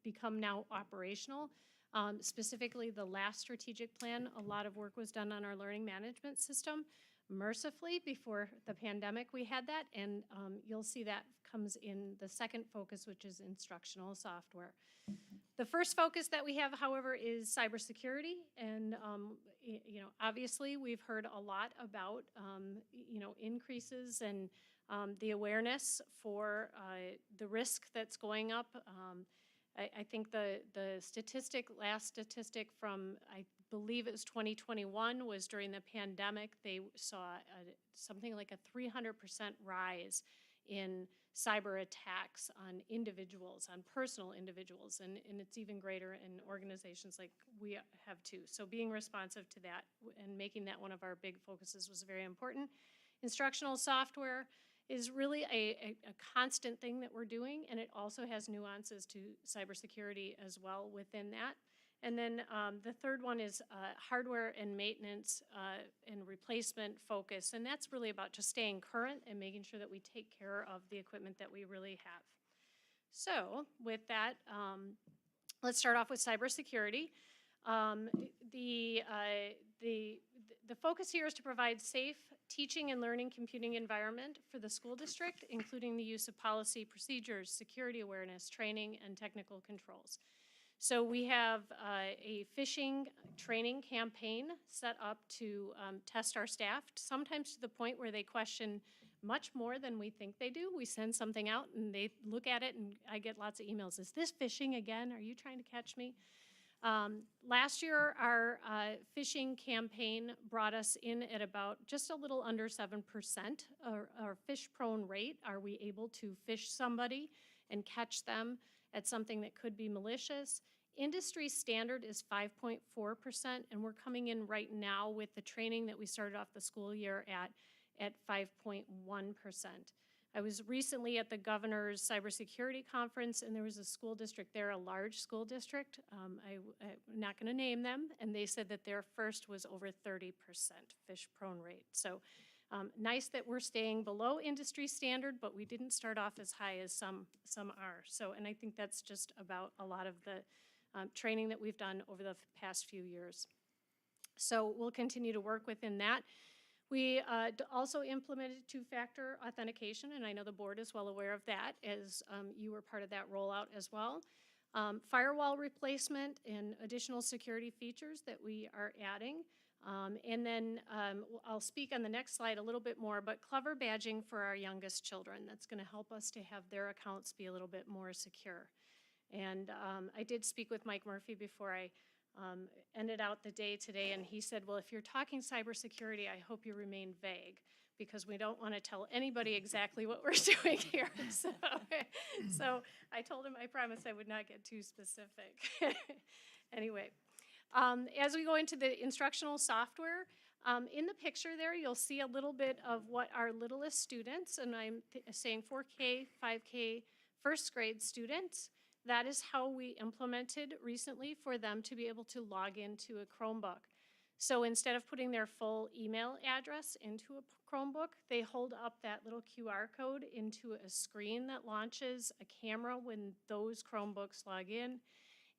become now operational. Specifically, the last strategic plan, a lot of work was done on our learning management system. Mercifully, before the pandemic, we had that, and you'll see that comes in the second focus, which is instructional software. The first focus that we have, however, is cybersecurity, and obviously we've heard a lot about increases and the awareness for the risk that's going up. I think the last statistic from, I believe it was 2021, was during the pandemic. They saw something like a 300% rise in cyber attacks on individuals, on personal individuals, and it's even greater in organizations like we have too. So being responsive to that and making that one of our big focuses was very important. Instructional software is really a constant thing that we're doing, and it also has nuances to cybersecurity as well within that. And then the third one is hardware and maintenance and replacement focus, and that's really about just staying current and making sure that we take care of the equipment that we really have. So with that, let's start off with cybersecurity. The focus here is to provide safe teaching and learning computing environment for the school district, including the use of policy, procedures, security awareness, training, and technical controls. So we have a phishing training campaign set up to test our staff, sometimes to the point where they question much more than we think they do. We send something out and they look at it, and I get lots of emails. Is this phishing again? Are you trying to catch me? Last year, our phishing campaign brought us in at about just a little under 7%. Our phish-prone rate, are we able to phish somebody and catch them at something that could be malicious? Industry standard is 5.4%, and we're coming in right now with the training that we started off the school year at 5.1%. I was recently at the governor's cybersecurity conference, and there was a school district there, a large school district. I'm not going to name them, and they said that their first was over 30% fish prone rate. So nice that we're staying below industry standard, but we didn't start off as high as some are. So, and I think that's just about a lot of the training that we've done over the past few years. So we'll continue to work within that. We also implemented two-factor authentication, and I know the board is well aware of that, as you were part of that rollout as well. Firewall replacement and additional security features that we are adding. And then I'll speak on the next slide a little bit more, but clever badging for our youngest children. That's going to help us to have their accounts be a little bit more secure. And I did speak with Mike Murphy before I ended out the day today, and he said, well, if you're talking cybersecurity, I hope you remain vague, because we don't want to tell anybody exactly what we're doing here. So I told him I promised I would not get too specific. Anyway, as we go into the instructional software, in the picture there, you'll see a little bit of what our littlest students, and I'm saying 4K, 5K, first grade students, that is how we implemented recently for them to be able to log into a Chromebook. So instead of putting their full email address into a Chromebook, they hold up that little QR code into a screen that launches a camera when those Chromebooks log in,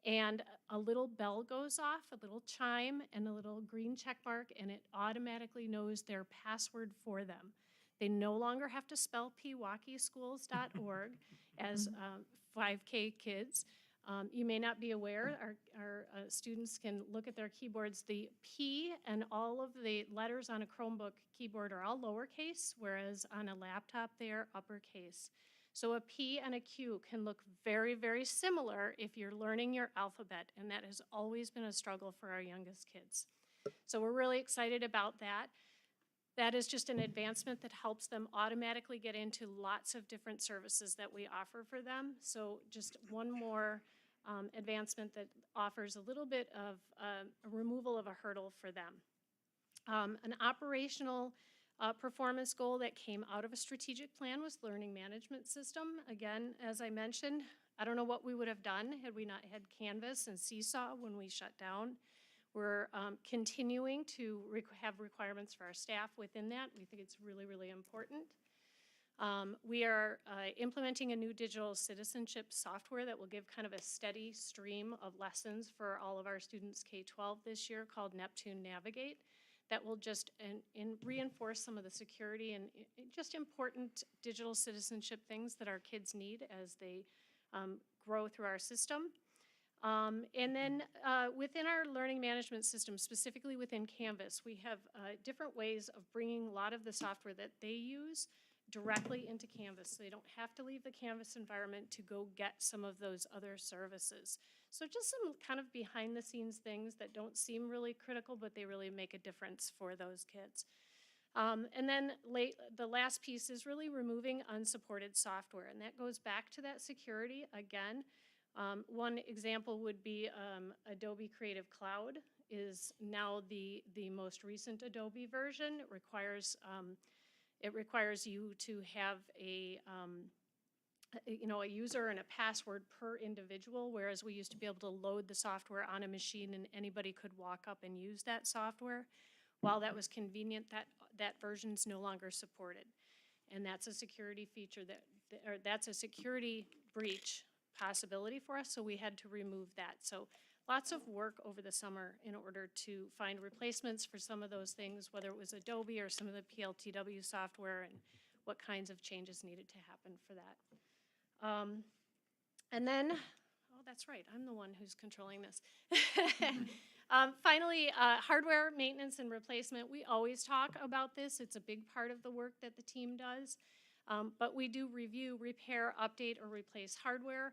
and a little bell goes off, a little chime, and a little green check mark, and it automatically knows their password for them. They no longer have to spell pewaukeeschools.org as 5K kids. You may not be aware, our students can look at their keyboards. The P and all of the letters on a Chromebook keyboard are all lowercase, whereas on a laptop they are uppercase. So a P and a Q can look very, very similar if you're learning your alphabet, and that has always been a struggle for our youngest kids. So we're really excited about that. That is just an advancement that helps them automatically get into lots of different services that we offer for them. So just one more advancement that offers a little bit of a removal of a hurdle for them. An operational performance goal that came out of a strategic plan was learning management system. Again, as I mentioned, I don't know what we would have done had we not had Canvas and Seesaw when we shut down. We're continuing to have requirements for our staff within that. We think it's really, really important. We are implementing a new digital citizenship software that will give kind of a steady stream of lessons for all of our students K-12 this year, called Neptune Navigate, that will just reinforce some of the security and just important digital citizenship things that our kids need as they grow through our system. And then within our learning management system, specifically within Canvas, we have different ways of bringing a lot of the software that they use directly into Canvas. So they don't have to leave the Canvas environment to go get some of those other services. So just some kind of behind the scenes things that don't seem really critical, but they really make a difference for those kids. And then the last piece is really removing unsupported software, and that goes back to that security again. One example would be Adobe Creative Cloud is now the most recent Adobe version. It requires you to have a user and a password per individual, whereas we used to be able to load the software on a machine and anybody could walk up and use that software. While that was convenient, that version's no longer supported. And that's a security feature that's a security breach possibility for us, so we had to remove that. So lots of work over the summer in order to find replacements for some of those things, whether it was Adobe or some of the PLTW software, and what kinds of changes needed to happen for that. And then, oh, that's right, I'm the one who's controlling this. Finally, hardware maintenance and replacement. We always talk about this. It's a big part of the work that the team does. But we do review, repair, update, or replace hardware.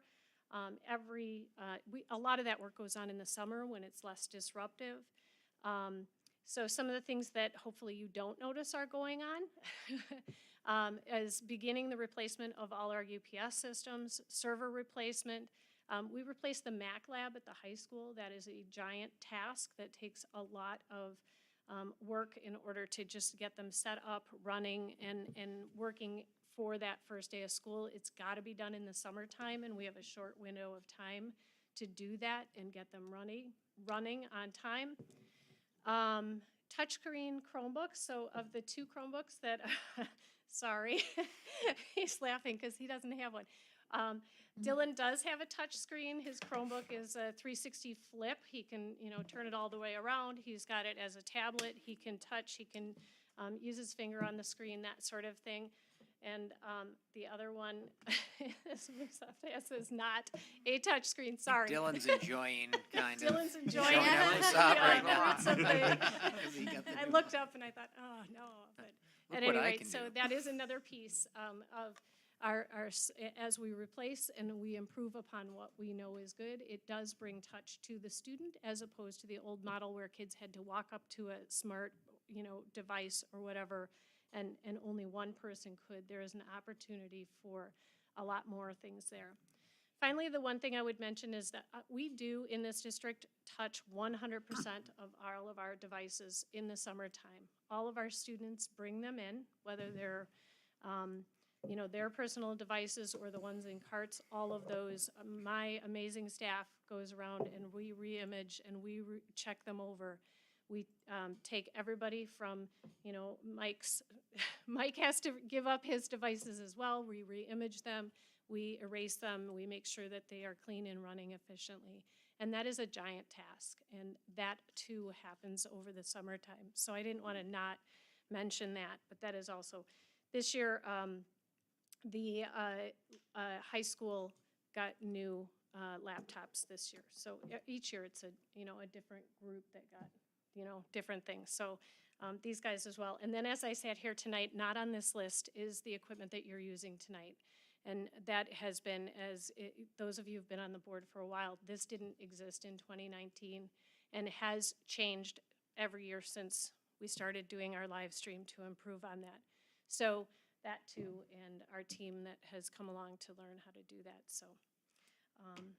A lot of that work goes on in the summer when it's less disruptive. So some of the things that hopefully you don't notice are going on is beginning the replacement of all our UPS systems, server replacement. We replaced the Mac lab at the high school. That is a giant task that takes a lot of work in order to just get them set up, running, and working for that first day of school. It's got to be done in the summertime, and we have a short window of time to do that and get them running on time. Touchscreen Chromebooks, so of the 2 Chromebooks that, sorry, he's laughing because he doesn't have one. Dylan does have a touch screen. His Chromebook is a 360 flip. He can, turn it all the way around. He's got it as a tablet. He can touch, he can use his finger on the screen, that sort of thing. And the other one this is not a touch screen, sorry. Dylan's enjoying kind of. Dylan's enjoying showing it. how it's up right now. Fruits of the- I looked up and I thought, oh, no, but Look at what any I rate, can so do. that is another piece of as we replace and we improve upon what we know is good, it does bring touch to the student as opposed to the old model where kids had to walk up to a smart, device or whatever, and only one person could. There is an opportunity for a lot more things there. Finally, the one thing I would mention is that we do in this district touch 100% of all of our devices in the summertime. All of our students bring them in, whether they're their personal devices or the ones in carts, all of those. My amazing staff goes around and we re-image and we check them over. We take everybody from, Mike has to give up his devices as well. We re-image them, we erase them, we make sure that they are clean and running efficiently. And that is a giant task, and that too happens over the summertime. So I didn't want to not mention that, but that is also, this year, the high school got new laptops this year. So each year it's a different group that got, different things. So these guys as well. And then as I sat here tonight, not on this list is the equipment that you're using tonight. And that has been, those of you who've been on the board for a while, this didn't exist in 2019 and has changed every year since we started doing our live stream to improve on that. So that too, and our team that has come along to learn how to do that, so.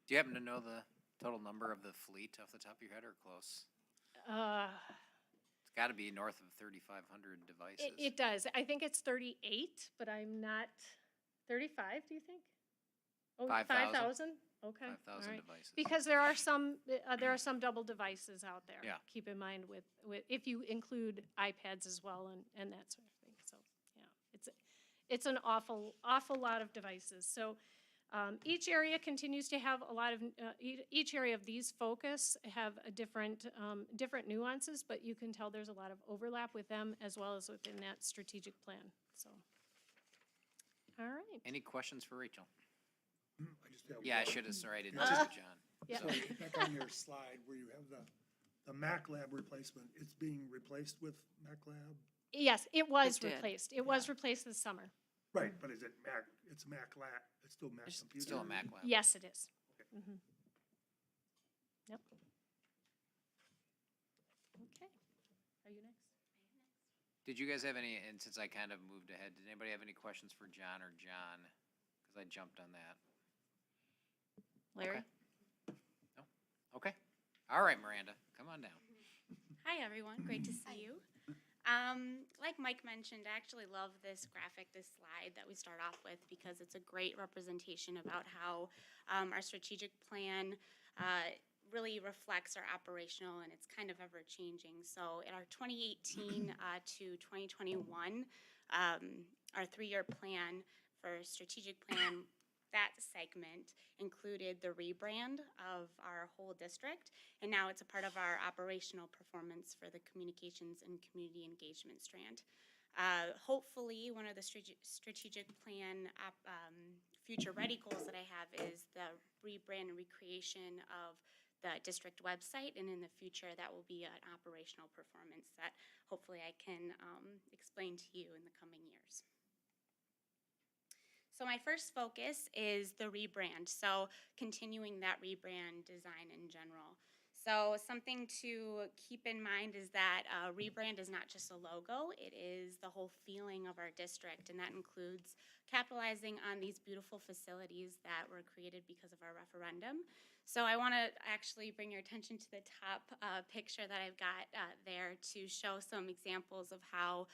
Do you happen to know the total number of the fleet off the top of your head or close? It's got to be north of 3,500 devices. It does. I think it's 38, but I'm not, 35, do you think? Oh, 5,000. 5,000? Okay. 5,000 all right. devices. Because there are some double devices out there. Yeah. Keep in mind with if you include iPads as well and that sort of thing. So yeah, it's an awful lot of devices. So each area continues to have a lot of each area of these focus have a different nuances, but you can tell there's a lot of overlap with them as well as within that strategic plan. So, all right. Any questions for Rachel? I just have Yeah, I one. should have. Sorry, I didn't ask you, John. Yeah. So back on your slide where you have the Mac Lab replacement, it's being replaced with Mac Lab? Yes, it was It did. replaced. It was replaced this summer. Right, but is it Mac, it's Mac Lab, it's still Mac It's computer? still a Mac lab. Yes, it is. Mhm. Yep. Okay. Are you next? Did you guys have any, and since I kind of moved ahead, did anybody have any questions for John or John? Because I jumped on that. Larry? No? Okay. All right, Miranda, come on down. Hi, everyone. Great to see you. Like Mike mentioned, I actually love this graphic, this slide that we start off with because it's a great representation about how our strategic plan really reflects our operational and it's kind of ever changing. So in our 2018 to 2021, our 3-year plan for strategic plan, that segment included the rebrand of our whole district, and now it's a part of our operational performance for the communications and community engagement strand. Hopefully, one of the strategic plan future ready goals that I have is the rebrand and recreation of the district website, and in the future that will be an operational performance that hopefully I can explain to you in the coming years. So my first focus is the rebrand, so continuing that rebrand design in general. So something to keep in mind is that rebrand is not just a logo, it is the whole feeling of our district, and that includes capitalizing on these beautiful facilities that were created because of our referendum. So I want to actually bring your attention to the top picture that I've got there to show some examples of how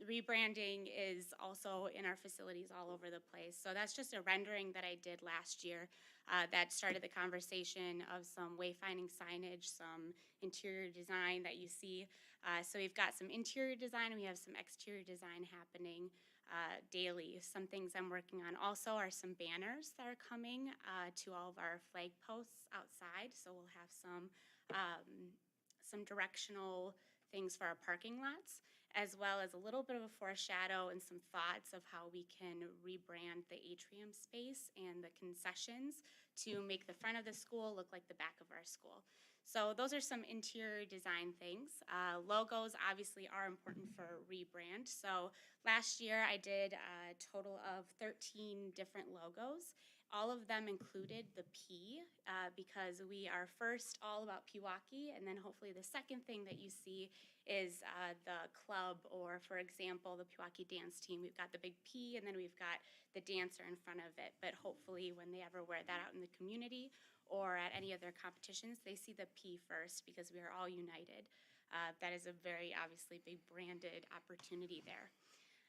rebranding is also in our facilities all over the place. So that's just a rendering that I did last year that started the conversation of some wayfinding signage, some interior design that you see. So we've got some interior design and we have some exterior design happening daily. Some things I'm working on also are some banners that are coming to all of our flag posts outside. So we'll have some directional things for our parking lots, as well as a little bit of a foreshadow and some thoughts of how we can rebrand the atrium space and the concessions to make the front of the school look like the back of our school. So those are some interior design things. Logos obviously are important for rebrand. So last year I did a total of 13 different logos. All of them included the P because we are first all about Pewaukee, and then hopefully the second thing that you see is the club, or for example, the Pewaukee dance team. We've got the big P and then we've got the dancer in front of it, but hopefully when they ever wear that out in the community or at any of their competitions, they see the P first because we are all united. That is a very obviously big branded opportunity there.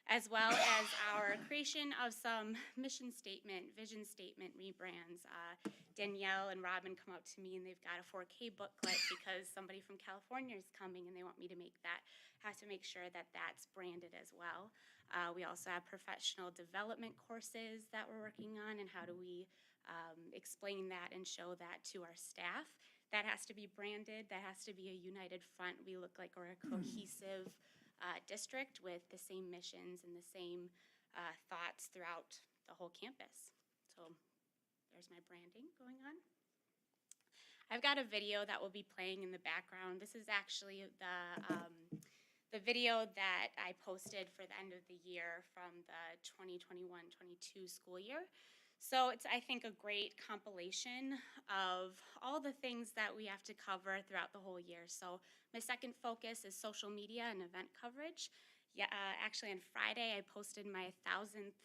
As well as our creation of some mission statement, vision statement rebrands. Danielle and Robin come up to me and they've got a 4K booklet because somebody from California is coming and they want me to make that. Have to make sure that that's branded as well. We also have professional development courses that we're working on, and how do we explain that and show that to our staff. That has to be branded. That has to be a united front. We look like we're a cohesive district with the same missions and the same thoughts throughout the whole campus. So there's my branding going on. I've got a video that will be playing in the background. This is actually the video that I posted for the end of the year from the 2021-22 school year. So it's, I think, a great compilation of all the things that we have to cover throughout the whole year. So my second focus is social media and event coverage. Yeah, actually on Friday I posted my 1,000th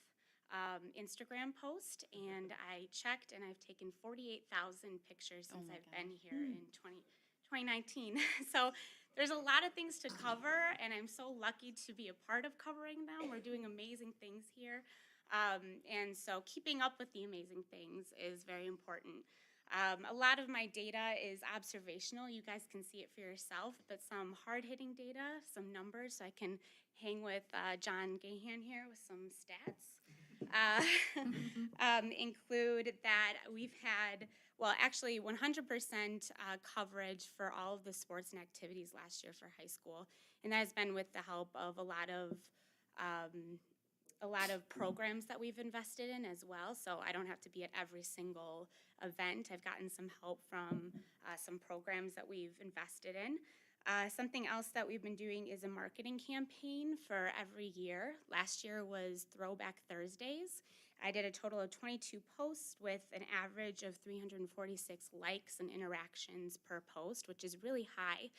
Instagram post, and I checked and I've taken 48,000 pictures since I've been here in 2019. So there's a lot of things to cover, and I'm so lucky to be a part of covering them. We're doing amazing things here. And so keeping up with the amazing things is very important. A lot of my data is observational. You guys can see it for yourself, but some hard-hitting data, some numbers, so I can hang with John Gahan here with some stats. Include that we've had, well, actually 100% coverage for all of the sports and activities last year for high school. And that has been with the help of a lot of programs that we've invested in as well, so I don't have to be at every single event. I've gotten some help from some programs that we've invested in. Something else that we've been doing is a marketing campaign for every year. Last year was Throwback Thursdays. I did a total of 22 posts with an average of 346 likes and interactions per post, which is really high.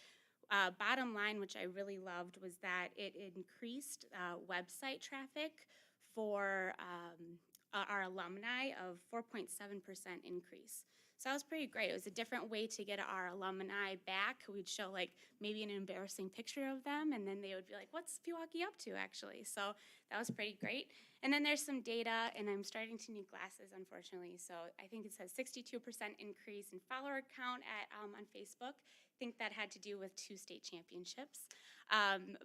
Bottom line, which I really loved, was that it increased website traffic for our alumni of 4.7% increase. So that was pretty great. It was a different way to get our alumni back. We'd show like maybe an embarrassing picture of them, and then they would be like, what's Pewaukee up to actually? So that was pretty great. And then there's some data, and I'm starting to need glasses, unfortunately. So I think it says 62% increase in follower count on Facebook. I think that had to do with 2 state championships,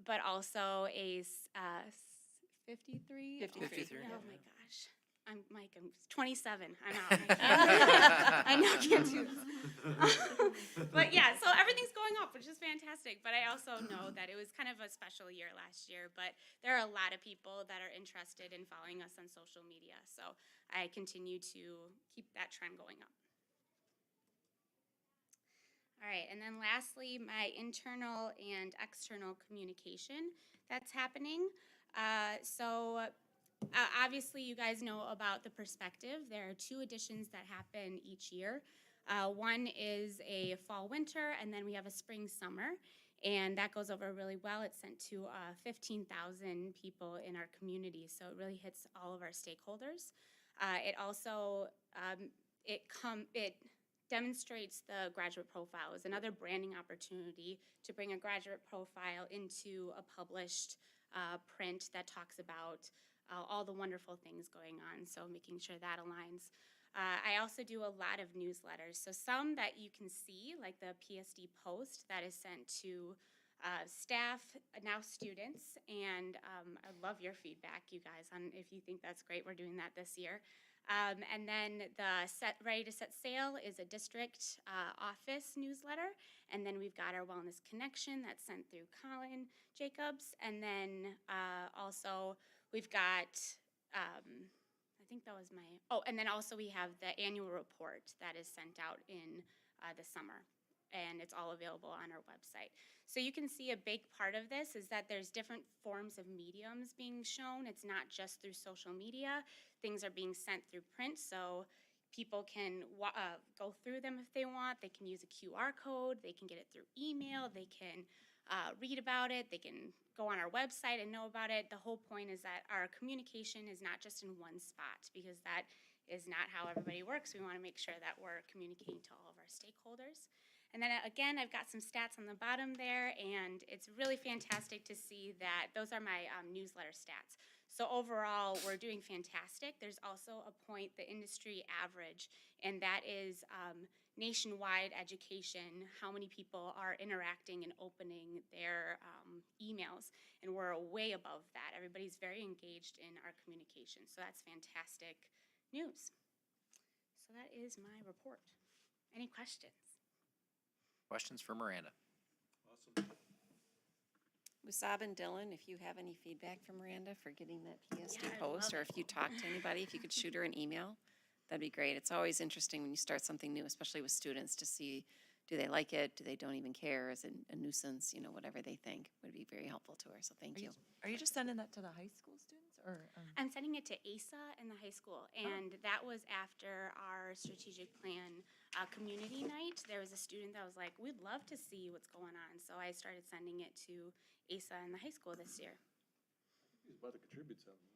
but also a 53? 53. Oh my gosh. I'm 27. I'm out. I know I can't do this. But yeah, so everything's going up, which is fantastic. But I also know that it was kind of a special year last year. But there are a lot of people that are interested in following us on social media. So I continue to keep that trend going up. All right, and then lastly, my internal and external communication that's happening. Obviously, you guys know about the Perspective. There are 2 editions that happen each year. One is a fall-winter, and then we have a spring-summer. And that goes over really well. It's sent to 15,000 people in our community, so it really hits all of our stakeholders. It also it demonstrates the graduate profile. It's another branding opportunity to bring a graduate profile into a published print that talks about all the wonderful things going on, so making sure that aligns. I also do a lot of newsletters, so some that you can see, like the PSD Post that is sent to staff, now students, and I love your feedback, you guys, on if you think that's great. We're doing that this year. And then the Ready to Set Sail is a district office newsletter. And then we've got our Wellness Connection that's sent through Colin Jacobs. And then also we've got, I think that was and then also we have the annual report that is sent out in the summer. And it's all available on our website. So you can see a big part of this is that there's different forms of mediums being shown. It's not just through social media. Things are being sent through print, so people can go through them if they want. They can use a QR code. They can get it through email. They can read about it. They can go on our website and know about it. The whole point is that our communication is not just in one spot, because that is not how everybody works. We want to make sure that we're communicating to all of our stakeholders. And then again, I've got some stats on the bottom there, and it's really fantastic to see that those are my newsletter stats. So overall, we're doing fantastic. There's also a point, the industry average, and that is nationwide education, how many people are interacting and opening their emails, and we're way above that. Everybody's very engaged in our communication, so that's fantastic news. So that is my report. Any questions? Questions for Miranda? Musab and Dylan, if you have any feedback from Miranda for getting that PSD Yeah, I love post, or if you talk to anybody, if you could shoot her an email, that'd be great. It's always interesting when you start something new, especially with students, to see, do they like it? Do they don't even care? Is it a nuisance? You know, whatever they think would be very helpful to her, so thank you. Are you just sending that to the high school students or? I'm sending it to ASA in the high school, and that was after our strategic plan community night. There was a student that was like, we'd love to see what's going on, so I started sending it to ASA in the high school this year. He's about to contribute something.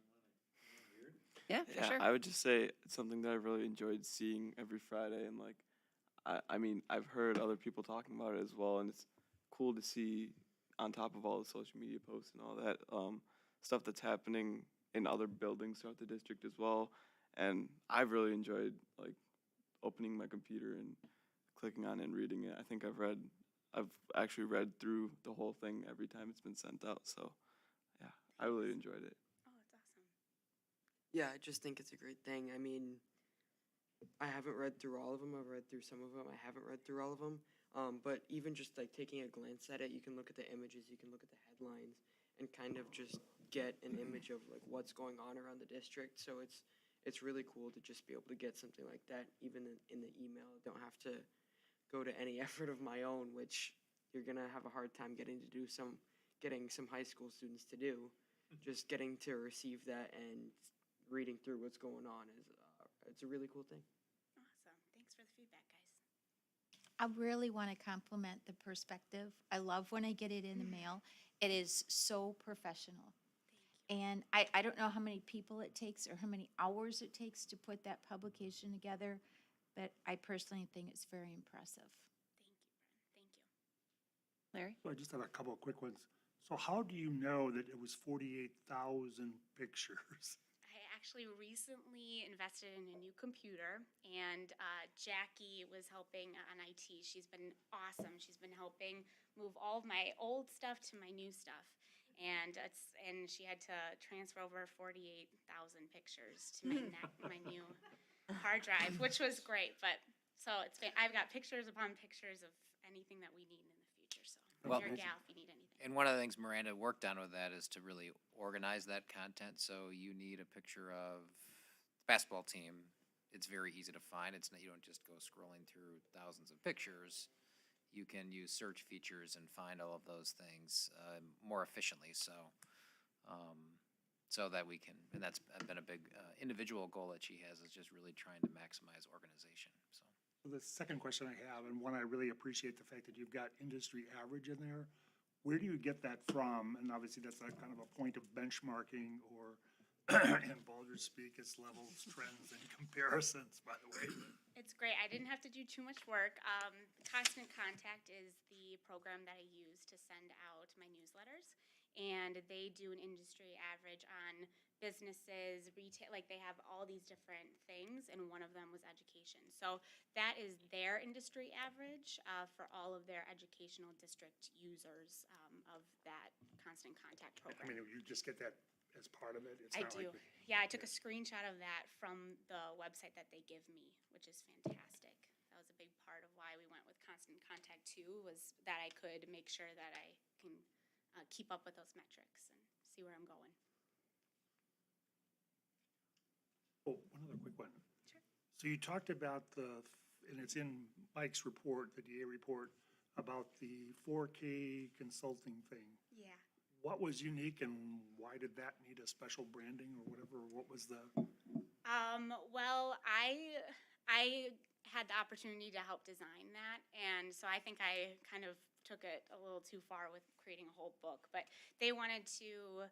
Yeah, for Yeah, sure. I would just say it's something that I really enjoyed seeing every Friday, and like, I mean, I've heard other people talking about it as well, and it's cool to see on top of all the social media posts and all that stuff that's happening in other buildings throughout the district as well. And I've really enjoyed like opening my computer and clicking on it and reading it. I think I've actually read through the whole thing every time it's been sent out. So yeah, I really enjoyed it. Oh, that's awesome. Yeah, I just think it's a great thing. I mean, I haven't read through all of them. I've read through some of them. I haven't read through all of them. But even just like taking a glance at it, you can look at the images, you can look at the headlines, and kind of just get an image of like what's going on around the district. So it's really cool to just be able to get something like that, even in the email. I don't have to go to any effort of my own, which you're gonna have a hard time getting some high school students to do. Just getting to receive that and reading through what's going on is it's a really cool thing. Awesome. Thanks for the feedback, guys. I really want to compliment the perspective. I love when I get it in the mail. It is so professional. And I don't know how many people it takes or how many hours it takes to put that publication together, but I personally think it's very impressive. Thank you. Larry? So I just have a couple of quick ones. So how do you know that it was 48,000 pictures? I actually recently invested in a new computer, and Jackie was helping on IT. She's been awesome. She's been helping move all of my old stuff to my new stuff. And she had to transfer over 48,000 pictures to my new hard drive, which was great. But so I've got pictures upon pictures of anything that we need in the future. So Well, I'm your gal if you need anything. And one of the things Miranda worked on with that is to really organize that content. So you need a picture of the basketball team. It's very easy to find. It's not, you don't just go scrolling through thousands of pictures. You can use search features and find all of those things more efficiently. So, so that we can, and that's been a big individual goal that she has, is just really trying to maximize organization. So. The second question I have, and one I really appreciate the fact that you've got industry average in there. where do you get that from? And obviously, that's a kind of a point of benchmarking, or in Boulder speak, it's levels, trends, and comparisons, by the way. It's great. I didn't have to do too much work. Constant Contact is the program that I use to send out my newsletters. And they do an industry average on businesses, retail, like they have all these different things, and one of them was education. So that is their industry average for all of their educational district users of that Constant Contact I program. mean, you just get that as part of it? It's I not do. like Yeah, I took a screenshot of that from the website that they give me, which is fantastic. That was a big part of why we went with Constant Contact too, was that I could make sure that I can keep up with those metrics and see where I'm going. Oh, one other quick one. Sure. So you talked about and it's in Mike's report, the DA report, about the 4K consulting thing. Yeah. What was unique and why did that need a special branding or whatever? What was the? Well, I had the opportunity to help design that, and so I think I kind of took it a little too far with creating a whole book. But they wanted to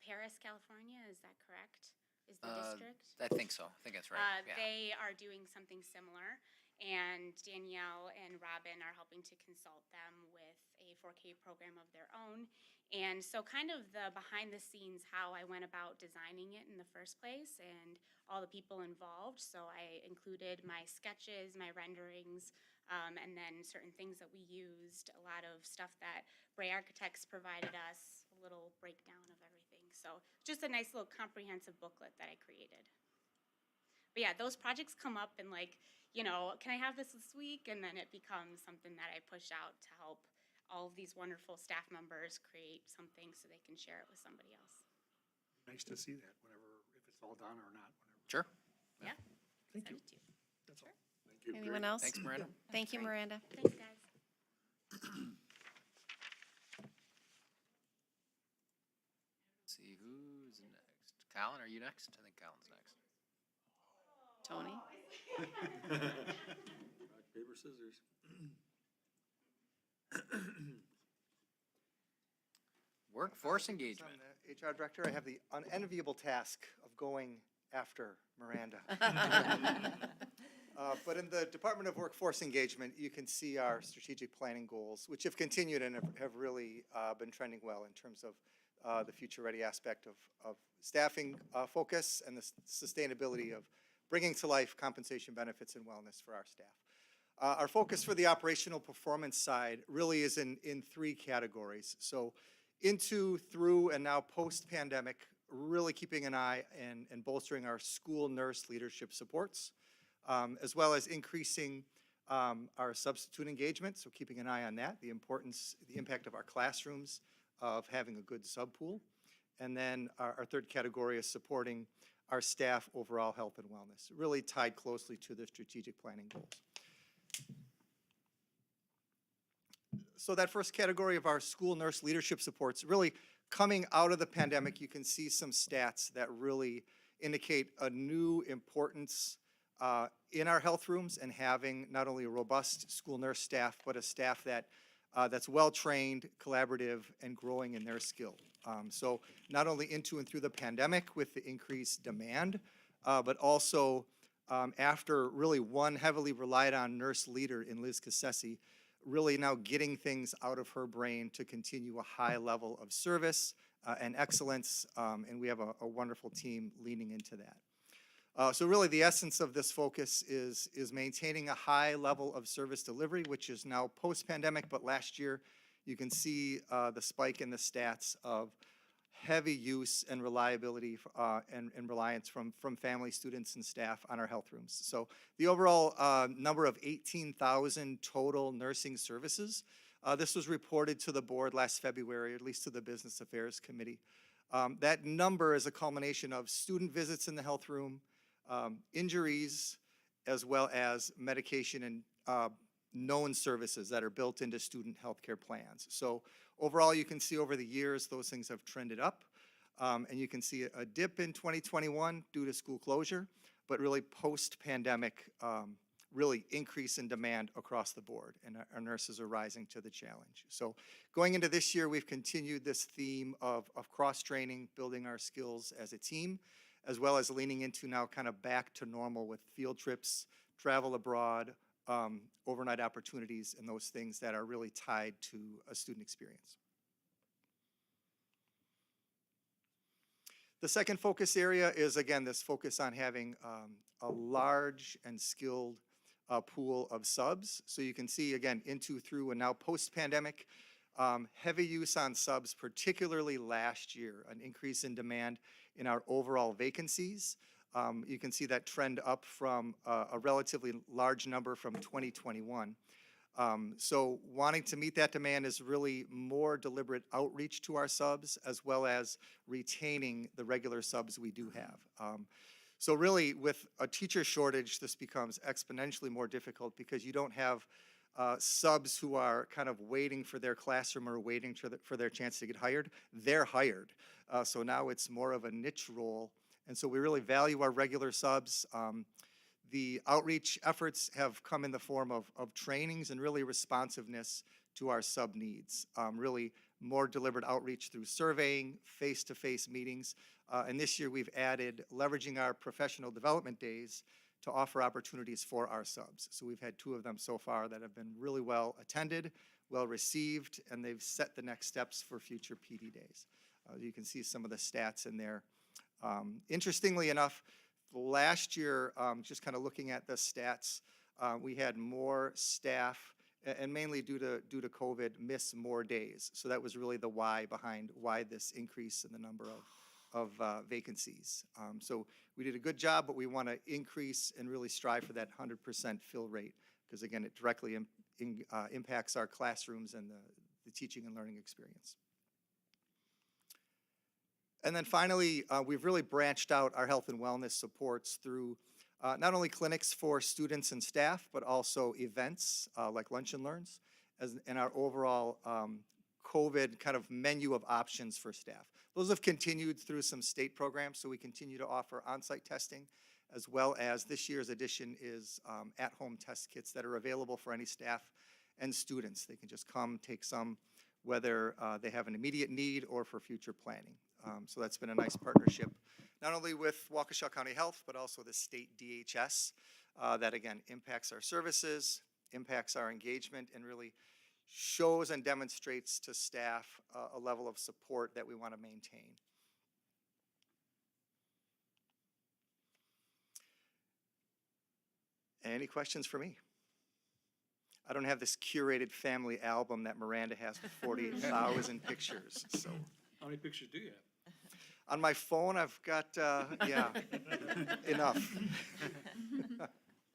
Paris, California. Is that correct? Is the district? I think so. I think that's right. Yeah. They are doing something similar, and Danielle and Robin are helping to consult them with a 4K program of their own. And so kind of the behind the scenes, how I went about designing it in the first place and all the people involved. So I included my sketches, my renderings, and then certain things that we used, a lot of stuff that Bray Architects provided us, a little breakdown of everything. So just a nice little comprehensive booklet that I created. But yeah, those projects come up and like, you know, can I have this week? And then it becomes something that I push out to help all of these wonderful staff members create something so they can share it with somebody else. Nice to see that whenever, if it's all done or not, whenever. Sure. Yeah. Thank Send you. it to you. That's all. Thank you. Anyone else? Thanks, Miranda. Thank you, Miranda. Thanks, guys. See who's next. Colin, are you next? I think Colin's next. Tony? Rock, paper, scissors. Workforce engagement. I'm the HR director. I have the unenviable task of going after Miranda. But in the Department of Workforce Engagement, you can see our strategic planning goals, which have continued and have really been trending well in terms of the future-ready aspect of staffing focus and the sustainability of bringing to life compensation benefits and wellness for our staff. Our focus for the operational performance side really is in three categories. So into, through, and now post-pandemic, really keeping an eye and bolstering our school nurse leadership supports, as well as increasing our substitute engagement, so keeping an eye on that, the importance, the impact of our classrooms, of having a good subpool. And then our third category is supporting our staff overall health and wellness, really tied closely to the strategic planning goals. So that first category of our school nurse leadership supports, really coming out of the pandemic, you can see some stats that really indicate a new importance in our health rooms and having not only a robust school nurse staff, but a staff that that's well-trained, collaborative, and growing in their skill. So not only into and through the pandemic with the increased demand, but also after really one heavily relied on nurse leader in Liz Cassesi, really now getting things out of her brain to continue a high level of service and excellence, and we have a wonderful team leaning into that. So really the essence of this focus is maintaining a high level of service delivery, which is now post-pandemic, but last year you can see the spike in the stats of heavy use and reliability and reliance from family, students, and staff on our health rooms. So the overall number of 18,000 total nursing services, this was reported to the board last February, or at least to the Business Affairs Committee. That number is a culmination of student visits in the health room, injuries, as well as medication and known services that are built into student health care plans. So overall, you can see over the years, those things have trended up. And you can see a dip in 2021 due to school closure, but really post-pandemic, really increase in demand across the board, and our nurses are rising to the challenge. So going into this year, we've continued this theme of cross-training, building our skills as a team, as well as leaning into now kind of back to normal with field trips, travel abroad, overnight opportunities, and those things that are really tied to a student experience. The second focus area is, again, this focus on having a large and skilled pool of subs. So you can see, again, into, through, and now post-pandemic, heavy use on subs, particularly last year, an increase in demand in our overall vacancies. You can see that trend up from a relatively large number from 2021. So wanting to meet that demand is really more deliberate outreach to our subs, as well as retaining the regular subs we do have. So really, with a teacher shortage, this becomes exponentially more difficult because you don't have subs who are kind of waiting for their classroom or waiting for their chance to get hired. They're hired. So now it's more of a niche role. And so we really value our regular subs. The outreach efforts have come in the form of trainings and really responsiveness to our sub needs. Really more deliberate outreach through surveying, face-to-face meetings. And this year we've added leveraging our professional development days to offer opportunities for our subs. So we've had 2 of them so far that have been really well attended, well received, and they've set the next steps for future PD days. You can see some of the stats in there. Interestingly enough, last year, just kind of looking at the stats, we had more staff, and mainly due to COVID, miss more days. So that was really the why behind why this increase in the number of vacancies. So we did a good job, but we want to increase and really strive for that 100% fill rate, because again, it directly impacts our classrooms and the teaching and learning experience. And then finally, we've really branched out our health and wellness supports through not only clinics for students and staff, but also events like Lunch and Learns, and our overall COVID kind of menu of options for staff. Those have continued through some state programs, so we continue to offer on-site testing, as well as this year's addition is at-home test kits that are available for any staff and students. They can just come, take some, whether they have an immediate need or for future planning. So that's been a nice partnership, not only with Waukesha County Health, but also the state DHS, that again impacts our services, impacts our engagement, and really shows and demonstrates to staff a level of support that we want to maintain. Any questions for me? I don't have this curated family album that Miranda has with 40,000 pictures, so. How many pictures do you have? On my phone, I've got, yeah, enough.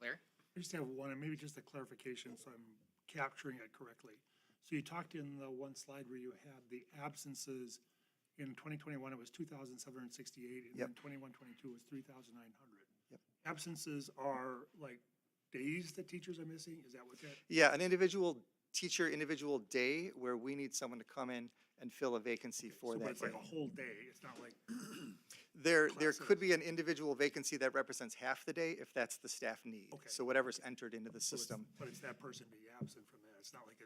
Larry? I just have one, and maybe just a clarification so I'm capturing it correctly. So you talked in the one slide where you had the absences. In 2021, it was 2,768, and Yep. then 21-22 was 3,900. Yep. Absences are like days that teachers are missing? Is that what that? Yeah, an individual teacher, individual day where we need someone to come in and fill a vacancy for So, but that it's day. like a whole day, it's not like, There classes. could be an individual vacancy that represents half the day if that's the staff need. Okay. So whatever's entered into the so it's- system. but it's that person being absent from that. It's not like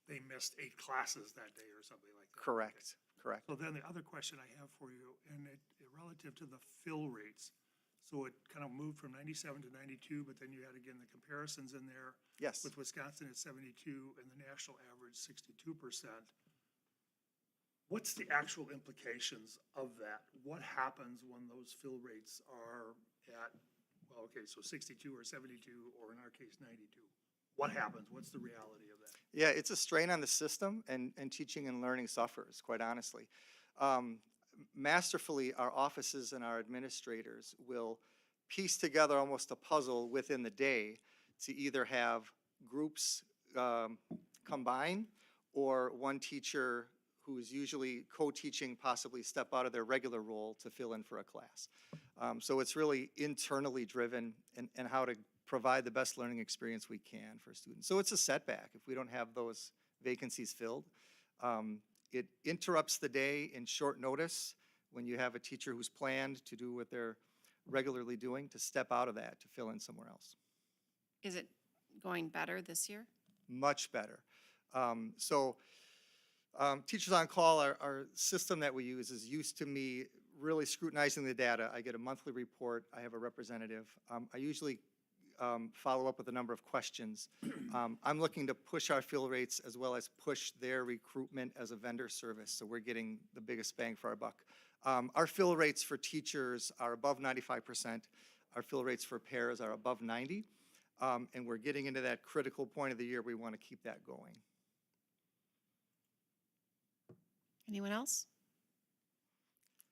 they missed 8 classes that day or something like that. Correct, correct. So then the other question I have for you, and relative to the fill rates, so it kind of moved from 97 to 92, but then you had again the comparisons in there Yes. with Wisconsin at 72 and the national average 62%. What's the actual implications of that? What happens when those fill rates are at, well, okay, so 62 or 72, or in our case, 92? What happens? What's the reality of that? Yeah, it's a strain on the system, and teaching and learning suffers, quite honestly. Masterfully, our offices and our administrators will piece together almost a puzzle within the day to either have groups combine, or one teacher who is usually co-teaching possibly step out of their regular role to fill in for a class. So it's really internally driven and how to provide the best learning experience we can for students. So it's a setback if we don't have those vacancies filled. It interrupts the day in short notice when you have a teacher who's planned to do what they're regularly doing to step out of that to fill in somewhere else. Is it going better this year? Much better. Teachers on Call, our system that we use is used to me really scrutinizing the data. I get a monthly report. I have a representative. I usually follow up with a number of questions. I'm looking to push our fill rates as well as push their recruitment as a vendor service, so we're getting the biggest bang for our buck. Our fill rates for teachers are above 95%. Our fill rates for pairs are above 90%. And we're getting into that critical point of the year. We want to keep that going. Anyone else?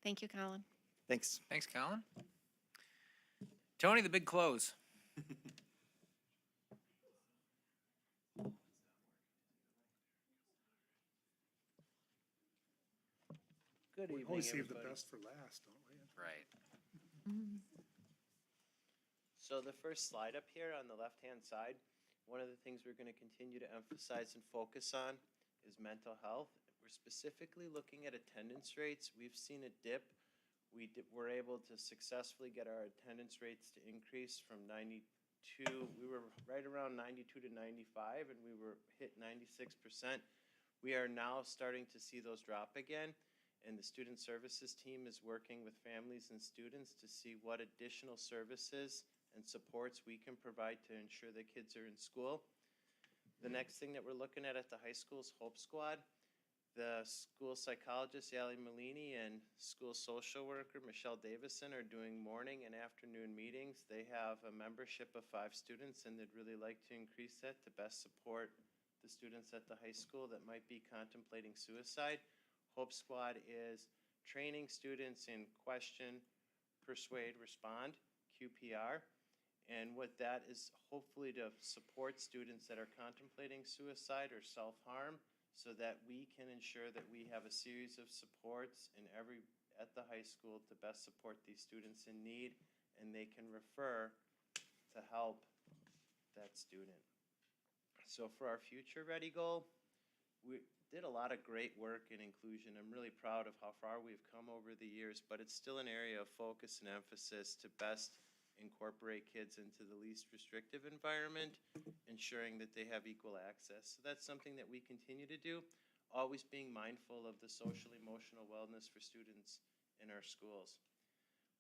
Thank you, Colin. Thanks. Thanks, Colin. Tony, the big close. Good We evening, always save the everybody. best for last, don't we? Right. So the first slide up here on the left-hand side, one of the things we're going to continue to emphasize and focus on is mental health. We're specifically looking at attendance rates. We've seen a dip. We're able to successfully get our attendance rates to increase from 92. We were right around 92 to 95, and we were hit 96%. We are now starting to see those drop again. And the student services team is working with families and students to see what additional services and supports we can provide to ensure that kids are in school. The next thing that we're looking at the high school is Hope Squad. The school psychologist, Yali Malini, and school social worker, Michelle Davison, are doing morning and afternoon meetings. They have a membership of 5 students, and they'd really like to increase that to best support the students at the high school that might be contemplating suicide. Hope Squad is training students in question, persuade, respond, QPR. And what that is hopefully to support students that are contemplating suicide or self-harm so that we can ensure that we have a series of supports at the high school to best support these students in need, and they can refer to help that student. So for our Future Ready goal, we did a lot of great work in inclusion. I'm really proud of how far we've come over the years, but it's still an area of focus and emphasis to best incorporate kids into the least restrictive environment, ensuring that they have equal access. So that's something that we continue to do, always being mindful of the social emotional wellness for students in our schools.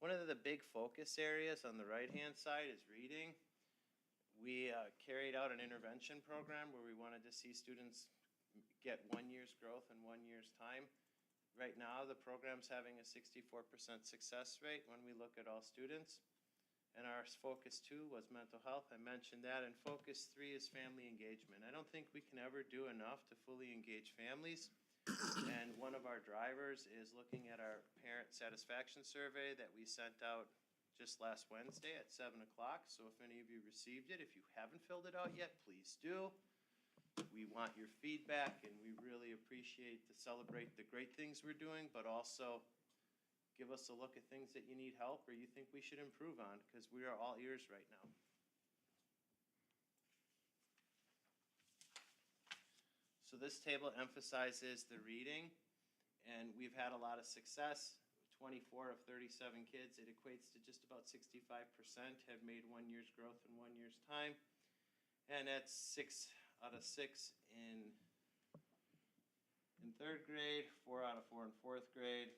One of the big focus areas on the right-hand side is reading. We carried out an intervention program where we wanted to see students get 1 year's growth in 1 year's time. Right now, the program's having a 64% success rate when we look at all students. And our focus 2 was mental health. I mentioned that. And focus 3 is family engagement. I don't think we can ever do enough to fully engage families. And one of our drivers is looking at our parent satisfaction survey that we sent out just last Wednesday at 7 o'clock. So if any of you received it, if you haven't filled it out yet, please do. We want your feedback, and we really appreciate to celebrate the great things we're doing, but also give us a look at things that you need help or you think we should improve on, because we are all ears right now. So this table emphasizes the reading, and we've had a lot of success. 24 of 37 kids, it equates to just about 65% have made 1 year's growth in 1 year's time. And that's 6 out of 6 in 3rd grade, 4 out of 4 in 4th grade,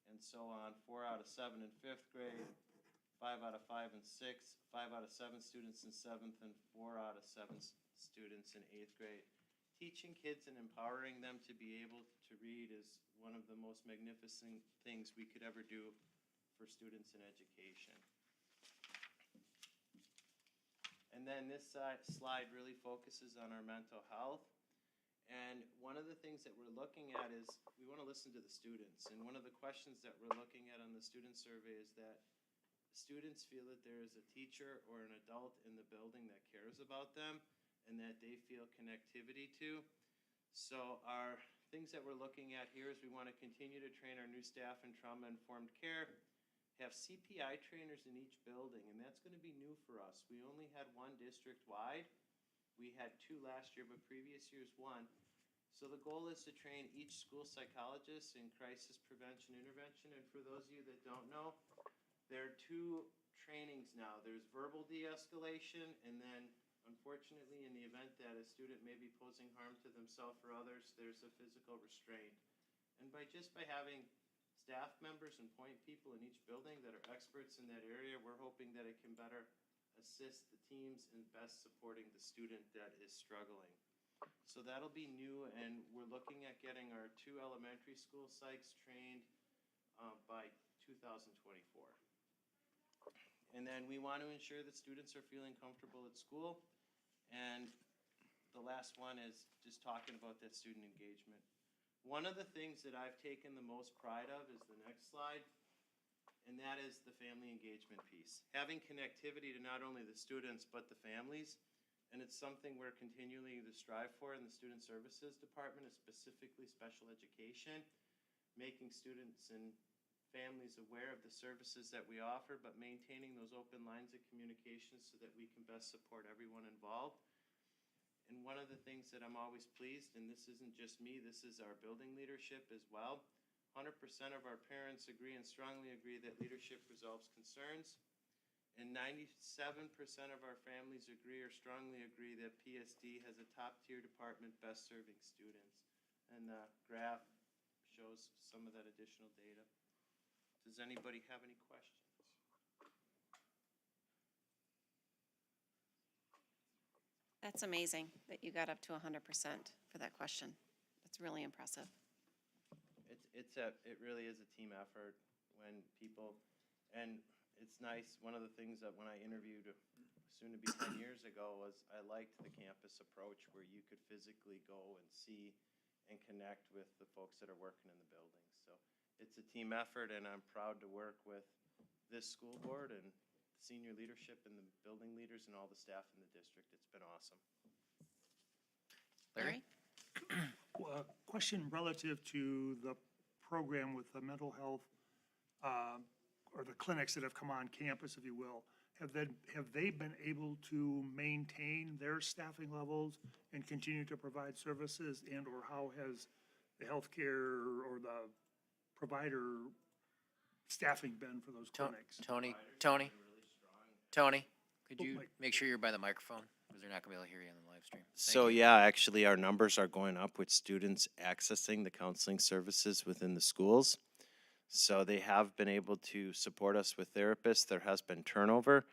and so on. 4 out of 7 in 5th grade, 5 out of 5 in 6th, 5 out of 7 students in 7th, and 4 out of 7 students in 8th grade. Teaching kids and empowering them to be able to read is one of the most magnificent things we could ever do for students in education. And then this slide really focuses on our mental health. And one of the things that we're looking at is we want to listen to the students. And one of the questions that we're looking at on the student survey is that students feel that there is a teacher or an adult in the building that cares about them and that they feel connectivity to. So our things that we're looking at here is we want to continue to train our new staff in trauma-informed care, have CPI trainers in each building, and that's going to be new for us. We only had 1 district-wide. We had 2 last year, but previous years 1. So the goal is to train each school psychologist in crisis prevention intervention. And for those of you that don't know, there are 2 trainings now. There's verbal de-escalation and then Unfortunately, in the event that a student may be posing harm to themselves or others, there's a physical restraint. And by having staff members and point people in each building that are experts in that area, we're hoping that it can better assist the teams in best supporting the student that is struggling. So that'll be new, and we're looking at getting our 2 elementary school psychs trained by 2024. And then we want to ensure that students are feeling comfortable at school. And the last one is just talking about that student engagement. One of the things that I've taken the most pride of is the next slide, and that is the family engagement piece. Having connectivity to not only the students, but the families. And it's something we're continually to strive for in the Student Services Department, specifically special education, making students and families aware of the services that we offer, but maintaining those open lines of communication so that we can best support everyone involved. And one of the things that I'm always pleased, and this isn't just me, this is our building leadership as well, 100% of our parents agree and strongly agree that leadership resolves concerns. And 97% of our families agree or strongly agree that PSD has a top-tier department best serving students. And the graph shows some of that additional data. Does anybody have any questions? That's amazing that you got up to 100% for that question. That's really impressive. It really is a team effort when people, and it's nice, one of the things that when I interviewed soon to be 10 years ago was I liked the campus approach where you could physically go and see and connect with the folks that are working in the buildings. So it's a team effort, and I'm proud to work with this school board and senior leadership and the building leaders and all the staff in the district. It's been awesome. Larry? Well, a question relative to the program with the mental health, or the clinics that have come on campus, if you will. Have they been able to maintain their staffing levels and continue to provide services, and/or how has the healthcare or the provider staffing been for those clinics? Tony, could Oh, you Mike. make sure you're by the microphone? Because they're not gonna be able to hear you on the live stream. Thank So you. yeah, actually, our numbers are going up with students accessing the counseling services within the schools. So they have been able to support us with therapists. There has been turnover,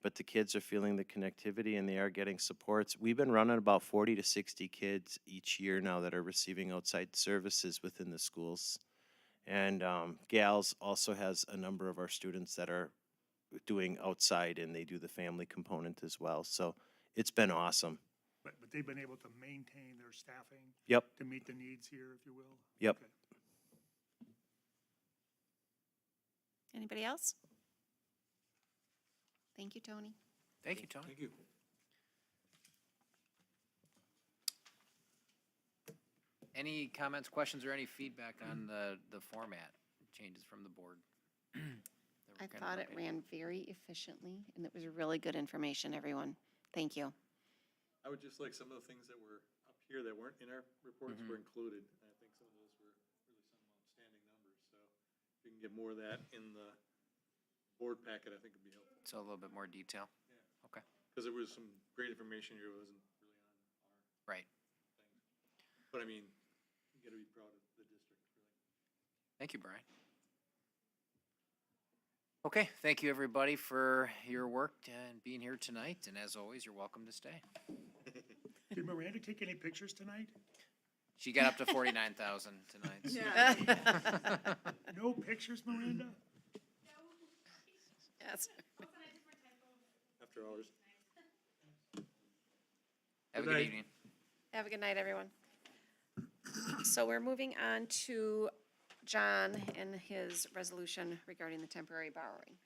but the kids are feeling the connectivity and they are getting supports. We've been running about 40 to 60 kids each year now that are receiving outside services within the schools. And GALS also has a number of our students that are doing outside, and they do the family component as well. So it's been awesome. But they've been able to maintain their staffing Yep. to meet the needs here, if you will? Yep. Okay. Anybody else? Thank you, Tony. Thank you, Tony. Thank you. Any comments, questions, or any feedback on the format changes from the board? that I we're kinda thought it looking at? ran very efficiently, and it was really good information, everyone. Thank you. I would just like some of the things that were up here that weren't in our reports were included. And I think some of those were really some outstanding numbers. So if we can get more of that in the board packet, I think would be helpful. So a little bit more detail. Yeah. Okay. Because there was some great information here that wasn't really on our Right. thing. But I mean, you gotta be proud of the district, really. Thank you, Brian. Okay, thank you, everybody, for your work and being here tonight. And as always, you're welcome to stay. Did Miranda take any pictures tonight? She got up to 49,000 tonight. so- No pictures, Miranda? Yes. After hours. Have a Good good night. evening. Have a good night, everyone. So we're moving on to John and his resolution regarding the temporary borrowing.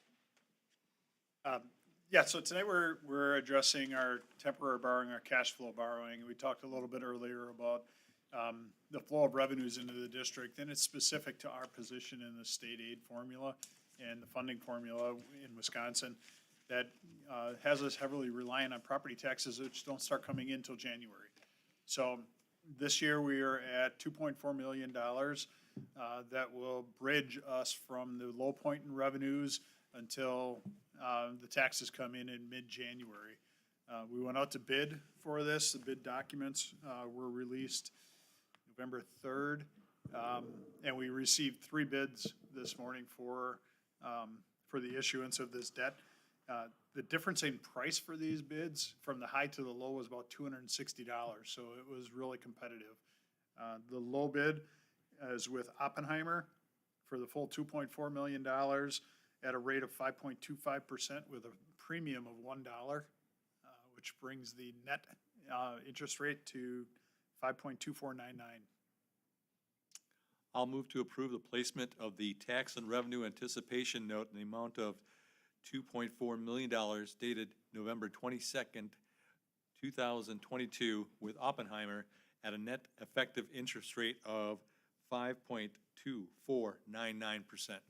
Yeah, so tonight we're addressing our temporary borrowing, our cash flow borrowing. We talked a little bit earlier about the flow of revenues into the district, and it's specific to our position in the state aid formula and the funding formula in Wisconsin that has us heavily reliant on property taxes, which don't start coming in till January. So this year, we are at $2.4 million that will bridge us from the low point in revenues until the taxes come in mid-January. We went out to bid for this. The bid documents were released November 3rd. And we received 3 bids this morning for the issuance of this debt. The difference in price for these bids from the high to the low was about $260, so it was really competitive. The low bid is with Oppenheimer for the full $2.4 million at a rate of 5.25% with a premium of $1, which brings the net interest rate to 5.2499. I'll move to approve the placement of the tax and revenue anticipation note in the amount of $2.4 million dated November 22nd, 2022 with Oppenheimer at a net effective interest rate of 5.2499%.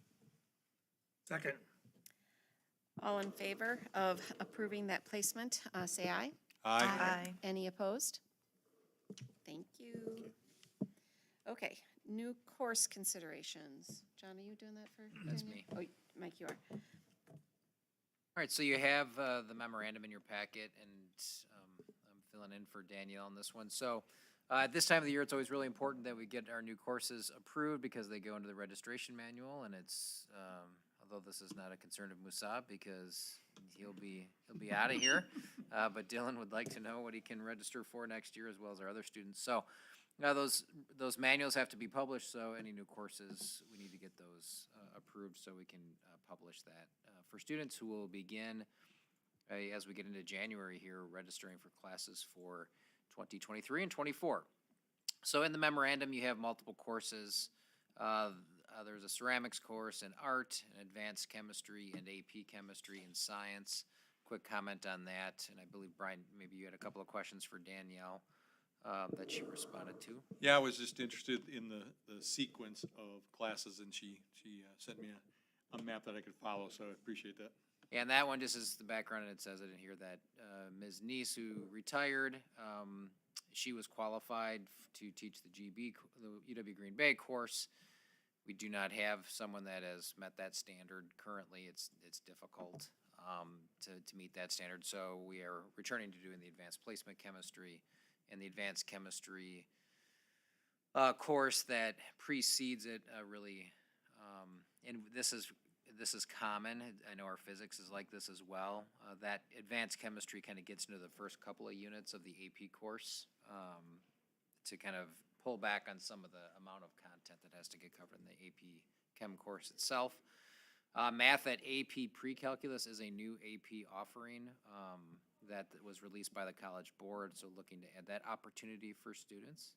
Second. All in favor of approving that placement, say aye. Aye. Any opposed? Thank you. Okay, new course considerations. John, are you doing that for That's Danielle? me. Oh, Mike, you are. All right, so you have the memorandum in your packet, and I'm filling in for Danielle on this one. So at this time of the year, it's always really important that we get our new courses approved because they go into the registration manual, and it's, although this is not a concern of Musab because he'll be out of here, but Dylan would like to know what he can register for next year as well as our other students. So those manuals have to be published, so any new courses, we need to get those approved so we can publish that. For students who will begin, as we get into January here, registering for classes for 2023 and 24. So in the memorandum, you have multiple courses. There's a ceramics course in art, an advanced chemistry, and AP chemistry and science. Quick comment on that, and I believe, Brian, maybe you had a couple of questions for Danielle that she responded to. Yeah, I was just interested in the sequence of classes, and she sent me a map that I could follow, so I appreciate that. And that one, just as the background, and it says it in here, that Ms. Neese, who retired, she was qualified to teach the the UW Green Bay course. We do not have someone that has met that standard currently. It's difficult to meet that standard, so we are returning to doing the advanced placement chemistry and the advanced chemistry course that precedes it really, and this is common. I know our physics is like this as well. That advanced chemistry kind of gets into the first couple of units of the AP course to kind of pull back on some of the amount of content that has to get covered in the AP Chem course itself. Math at AP Pre-Calculus is a new AP offering that was released by the College Board, so looking to add that opportunity for students.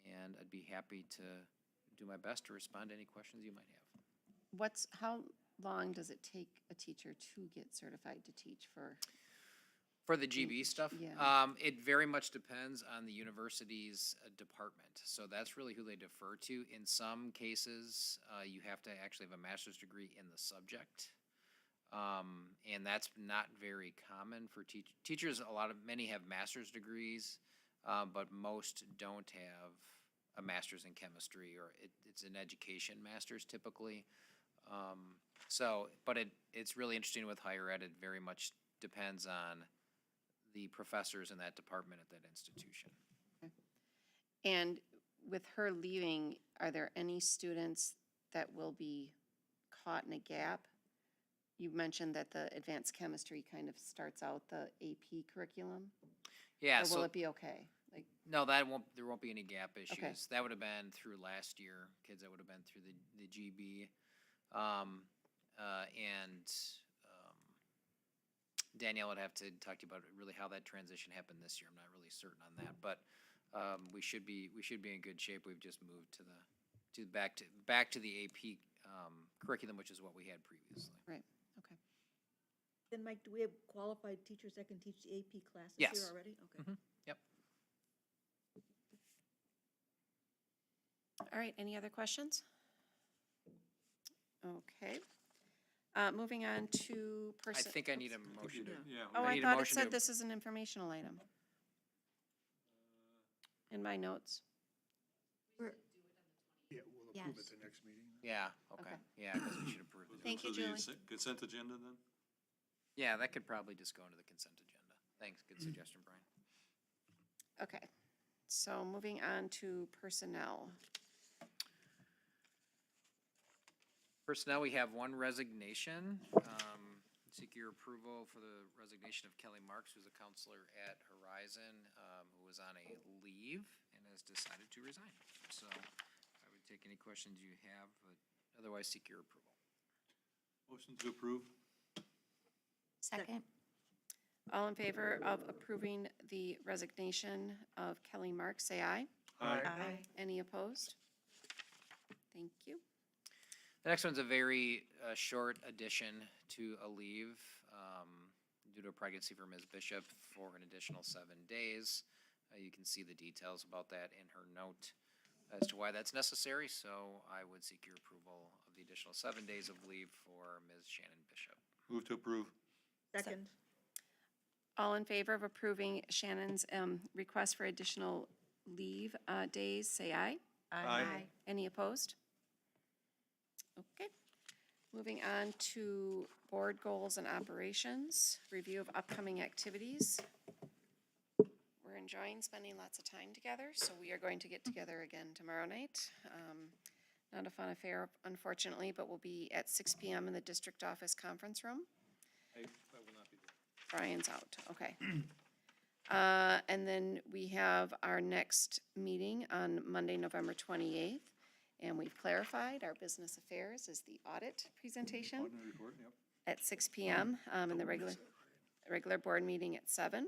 And I'd be happy to do my best to respond to any questions you might have. How long does it take a teacher to get certified to teach for? For the GB stuff? Yeah. It very much depends on the university's department. So that's really who they defer to. In some cases, you have to actually have a master's degree in the subject. And that's not very common for teachers. Many have master's degrees, but most don't have a master's in chemistry, or it's an education master's typically. But it's really interesting with higher ed. It very much depends on the professors in that department at that institution. Okay. And with her leaving, are there any students that will be caught in a gap? You mentioned that the advanced chemistry kind of starts out the AP curriculum. Yeah. Or will it be okay? No, there won't be any gap issues. Okay. That would have been through last year, kids that would have been through the GB. Danielle would have to talk to you about really how that transition happened this year. I'm not really certain on that, but we should be in good shape. We've just moved back to the AP curriculum, which is what we had previously. Right. Okay. Then, Mike, do we have qualified teachers that can teach the AP classes Yes. here already? Okay. Yep. All right, any other questions? Okay. Moving on to I think I need a motion to. Oh, I I need a thought it motion said to- this is an informational item. In my notes. Yeah, we'll approve Yes. at the next meeting. Yeah, okay. Okay. Yeah, because we should approve it. Thank you, So the Julie. consent agenda then? Yeah, that could probably just go into the consent agenda. Thanks, good suggestion, Brian. Okay, so moving on to personnel. Personnel, we have one resignation. Seek your approval for the resignation of Kelly Marks, who's a counselor at Horizon, who was on a leave and has decided to resign. So I would take any questions you have, but otherwise seek your approval. Motion to approve. Second. All in favor of approving the resignation of Kelly Marks, say aye. Aye. Any opposed? Thank you. The next one's a very short addition to a leave due to a pregnancy for Ms. Bishop for an additional 7 days. You can see the details about that in her note as to why that's necessary, so I would seek your approval of the additional 7 days of leave for Ms. Shannon Bishop. Move to approve. Second. All in favor of approving Shannon's request for additional leave days, say aye. Aye. Any opposed? Okay. Moving on to board goals and operations, review of upcoming activities. We're enjoying spending lots of time together, so we are going to get together again tomorrow night. Not a fun affair, unfortunately, but we'll be at 6 p.m. in the district office conference room. I will not be there. Brian's out, okay. And then we have our next meeting on Monday, November 28th. And we've clarified our business affairs is the audit presentation Audit report, yep. at 6 p.m. And the regular board meeting at 7.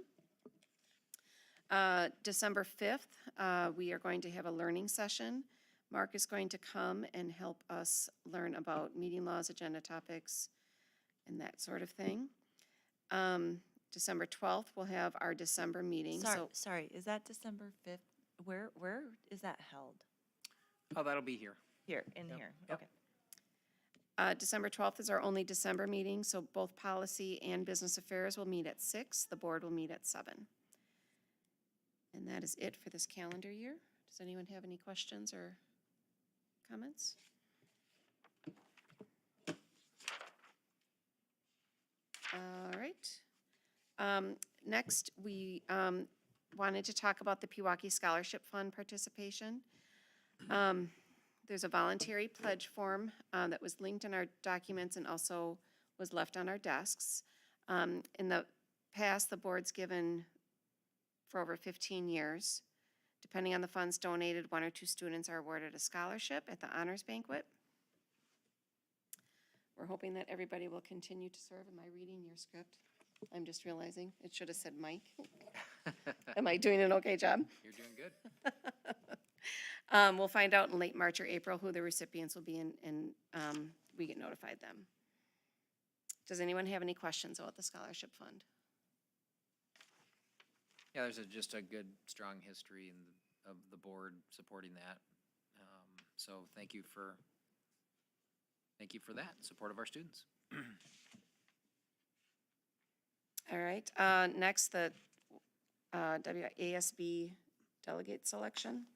December 5th, we are going to have a learning session. Mark is going to come and help us learn about meeting laws, agenda topics, and that sort of thing. December 12th, we'll have our December meeting. Sorry, is that December 5th? Where is that held? Oh, that'll be here. Here, in here, okay. December 12th is our only December meeting, so both policy and business affairs will meet at 6. The board will meet at 7. And that is it for this calendar year. Does anyone have any questions or comments? All right. Next, we wanted to talk about the Pewaukee Scholarship Fund participation. There's a voluntary pledge form that was linked in our documents and also was left on our desks. In the past, the board's given for over 15 years. Depending on the funds donated, 1 or 2 students are awarded a scholarship at the honors banquet. We're hoping that everybody will continue to serve. Am I reading your script? I'm just realizing it should have said Mike. Am I doing an okay job? You're doing good. We'll find out in late March or April who the recipients will be and we get notified then. Does anyone have any questions about the scholarship fund? Yeah, there's just a good, strong history of the board supporting that. So thank you for that, support of our students. All right, next, the WASB delegate selection.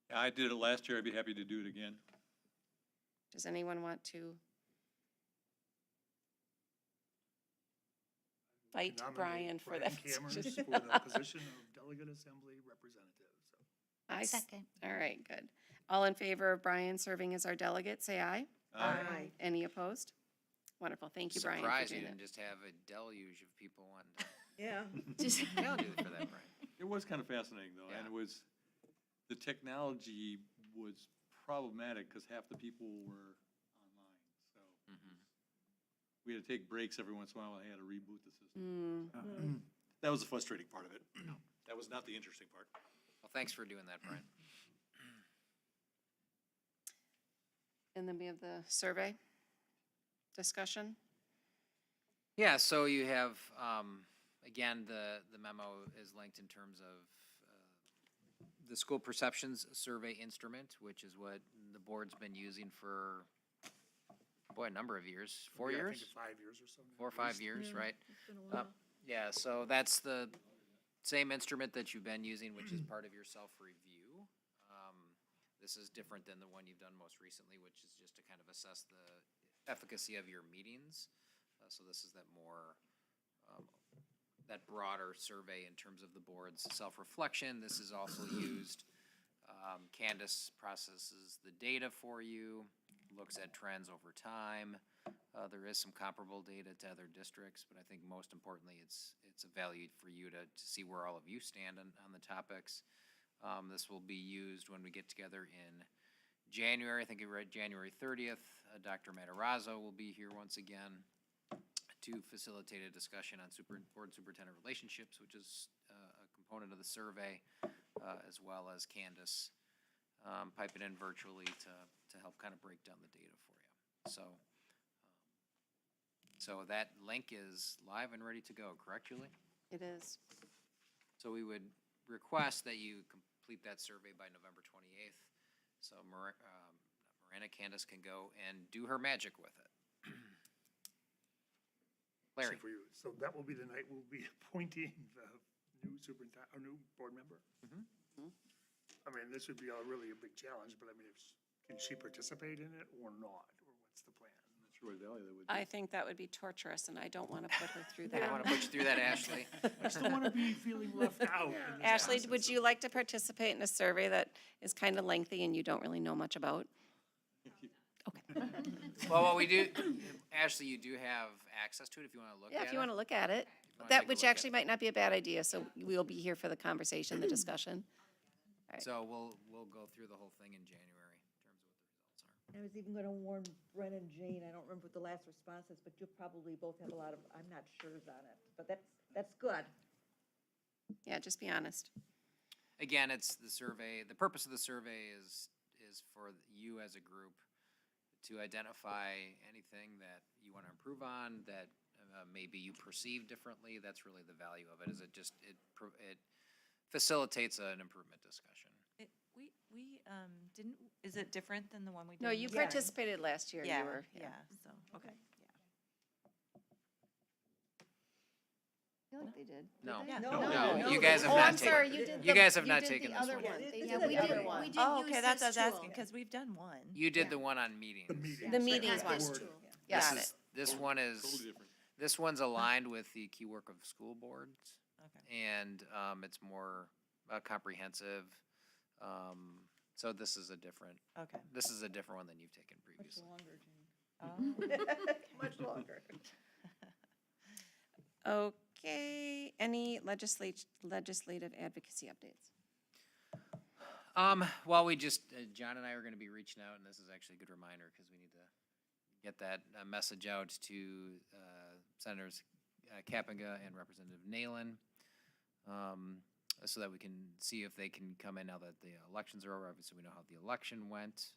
Yeah, I did it last year. I'd be happy to do it again. Does anyone want to fight Nominate Brian for Brian that Cameron position? for the position of delegate assembly representative, so. I Second. All right, good. All in favor of Brian serving as our delegate, say aye. Aye. Any opposed? Wonderful, thank you, Brian, for Surprised you doing didn't that. just have a deluge of people wanting to Yeah. tell you for that, Brian. It was kind of fascinating, though, and Yeah. it was, the technology was problematic because half the people were online, so Mhm. we had to take breaks every once in a while. I had to reboot the system. That was the frustrating part of it. That was not the interesting part. Well, thanks for doing that, Brian. And then we have the survey discussion. Yeah, so you have, again, the memo is linked in terms of the school perceptions survey instrument, which is what the board's been using for, boy, a number of years, 4 Yeah, I years? think 5 years or so. now, 4 or at 5 least. years, Yeah, right? It's been a while. Yeah, so that's the same instrument that you've been using, which is part of your self-review. This is different than the one you've done most recently, which is just to kind of assess the efficacy of your meetings. So this is that more that broader survey in terms of the board's self-reflection. This is also used, Candace processes the data for you, looks at trends over time. There is some comparable data to other districts, but I think most importantly, it's a value for you to see where all of you stand on the topics. This will be used when we get together in January. I think you read January 30th. Dr. Matarazzo will be here once again to facilitate a discussion on board superintendent relationships, which is a component of the survey, as well as Candace piping in virtually to help kind of break down the data for you. So that link is live and ready to go, correct, Julie? It is. So we would request that you complete that survey by November 28th. So Miranda Candace can go and do her magic with it. Larry? For you. So that will be the night we'll be appointing the new superintendent, or new board member? I mean, this would be really a big challenge, but I mean, can she participate in it or not? Or what's the plan? I think that would be torturous, and I don't want to put her through I that. don't want to put you through that, Ashley. I still want to be feeling left out. in this Ashley, process. would you like to participate in a survey that is kind of lengthy and you don't really know much about? Well, what we do, Ashley, you do have access to it if you want to look at it. Yeah, if you want to look at it. wanna take That, a which look at actually might not be a bad idea, so we'll be here for the conversation, the discussion. So we'll go through the whole thing in January in terms of what the results are. I was even gonna warn Bren and Jane, I don't remember what the last response is, but you'll probably both have a lot of, I'm not sure's on it, but that's good. Yeah, just be honest. Again, it's the survey, the purpose of the survey is for you as a group to identify anything that you want to improve on, that maybe you perceive differently. That's really the value of it, is it facilitates an improvement discussion. We didn't, is it different than the one we did? No, you in the spring? participated last year. Yeah, You were, yeah, so, okay, I feel like they did. No. Did they? No, you guys have Oh, not I'm sorry, taken, you did you the- guys have you not did taken the this other one. one. This Yeah, is we the other did, one. we did Oh, use okay, that's what I was this asking, tool. because we've done one. You did the one on meetings. The meetings one. This tool. Got This it. is, this one is, this one's aligned with the key work of school boards. Okay. And it's more comprehensive. So this is a different one than you've taken Much previously. longer, Jane. Oh. Much longer. Okay, any legislative advocacy updates? Well, we just, John and I are gonna be reaching out, and this is actually a good reminder, because we need to get that message out to Senators Kappenga and Representative Nalen, so that we can see if they can come in now that the elections are over. Obviously, we know how the election went,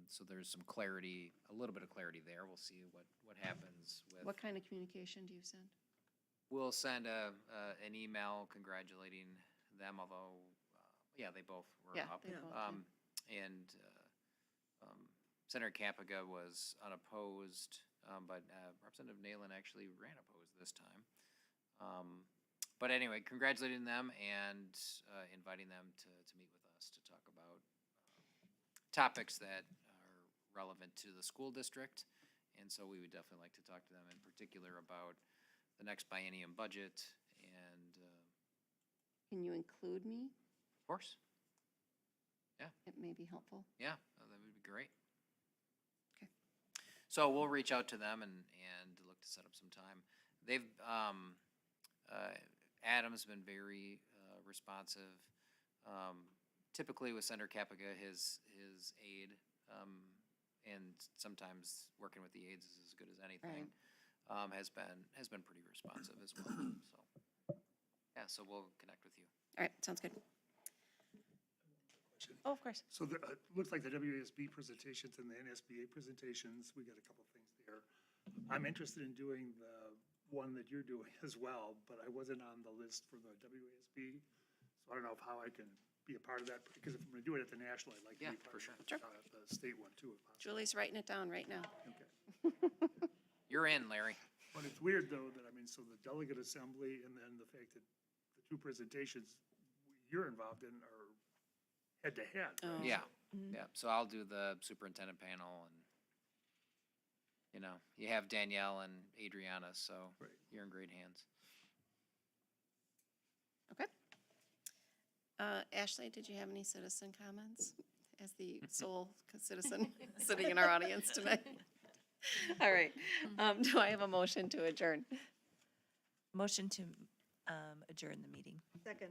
so there's some clarity, a little bit of clarity there. We'll see what happens with. What kind of communication do you send? We'll send an email congratulating them, although, yeah, they both were Yeah, up. they both did. And Senator Kappenga was unopposed, but Representative Nalen actually ran opposed this time. But anyway, congratulating them and inviting them to meet with us to talk about topics that are relevant to the school district. And so we would definitely like to talk to them in particular about the next biennium budget and, Can you include me? of course, It may be helpful. yeah, that would be great. Okay. So we'll reach out to them and look to set up some time. They've, Adam's been very responsive. Typically with Senator Kappenga, his aide, and sometimes working with the aides is as good as anything, has been pretty responsive as well. So, yeah, so we'll connect with you. All right, sounds good. Oh, of course. So it looks like the WASB presentations and the NSBA presentations, we got a couple things there. I'm interested in doing the one that you're doing as well, but I wasn't on the list for the WASB. So I don't know how I can be a part of that, because if I'm gonna do it at the national, I'd like to Yeah, be part for of sure. the state one too, if possible. Julie's writing it down right now. Okay. You're in, Larry. But it's weird though, that, I mean, so the delegate assembly and then the fact that the two presentations you're involved in are head to head. right? Yeah, yeah. So I'll do the superintendent panel and, you know, you have Danielle and Adriana, so Right. you're in great hands. Okay. Ashley, did you have any citizen comments as the sole citizen sitting in our audience tonight? All right. Do I have a motion to adjourn? Motion to adjourn the meeting. Second.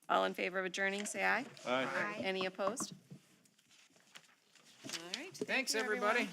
All in favor of adjourning, say aye. Aye. Any opposed? All right. thank Thanks, you, everyone. everybody.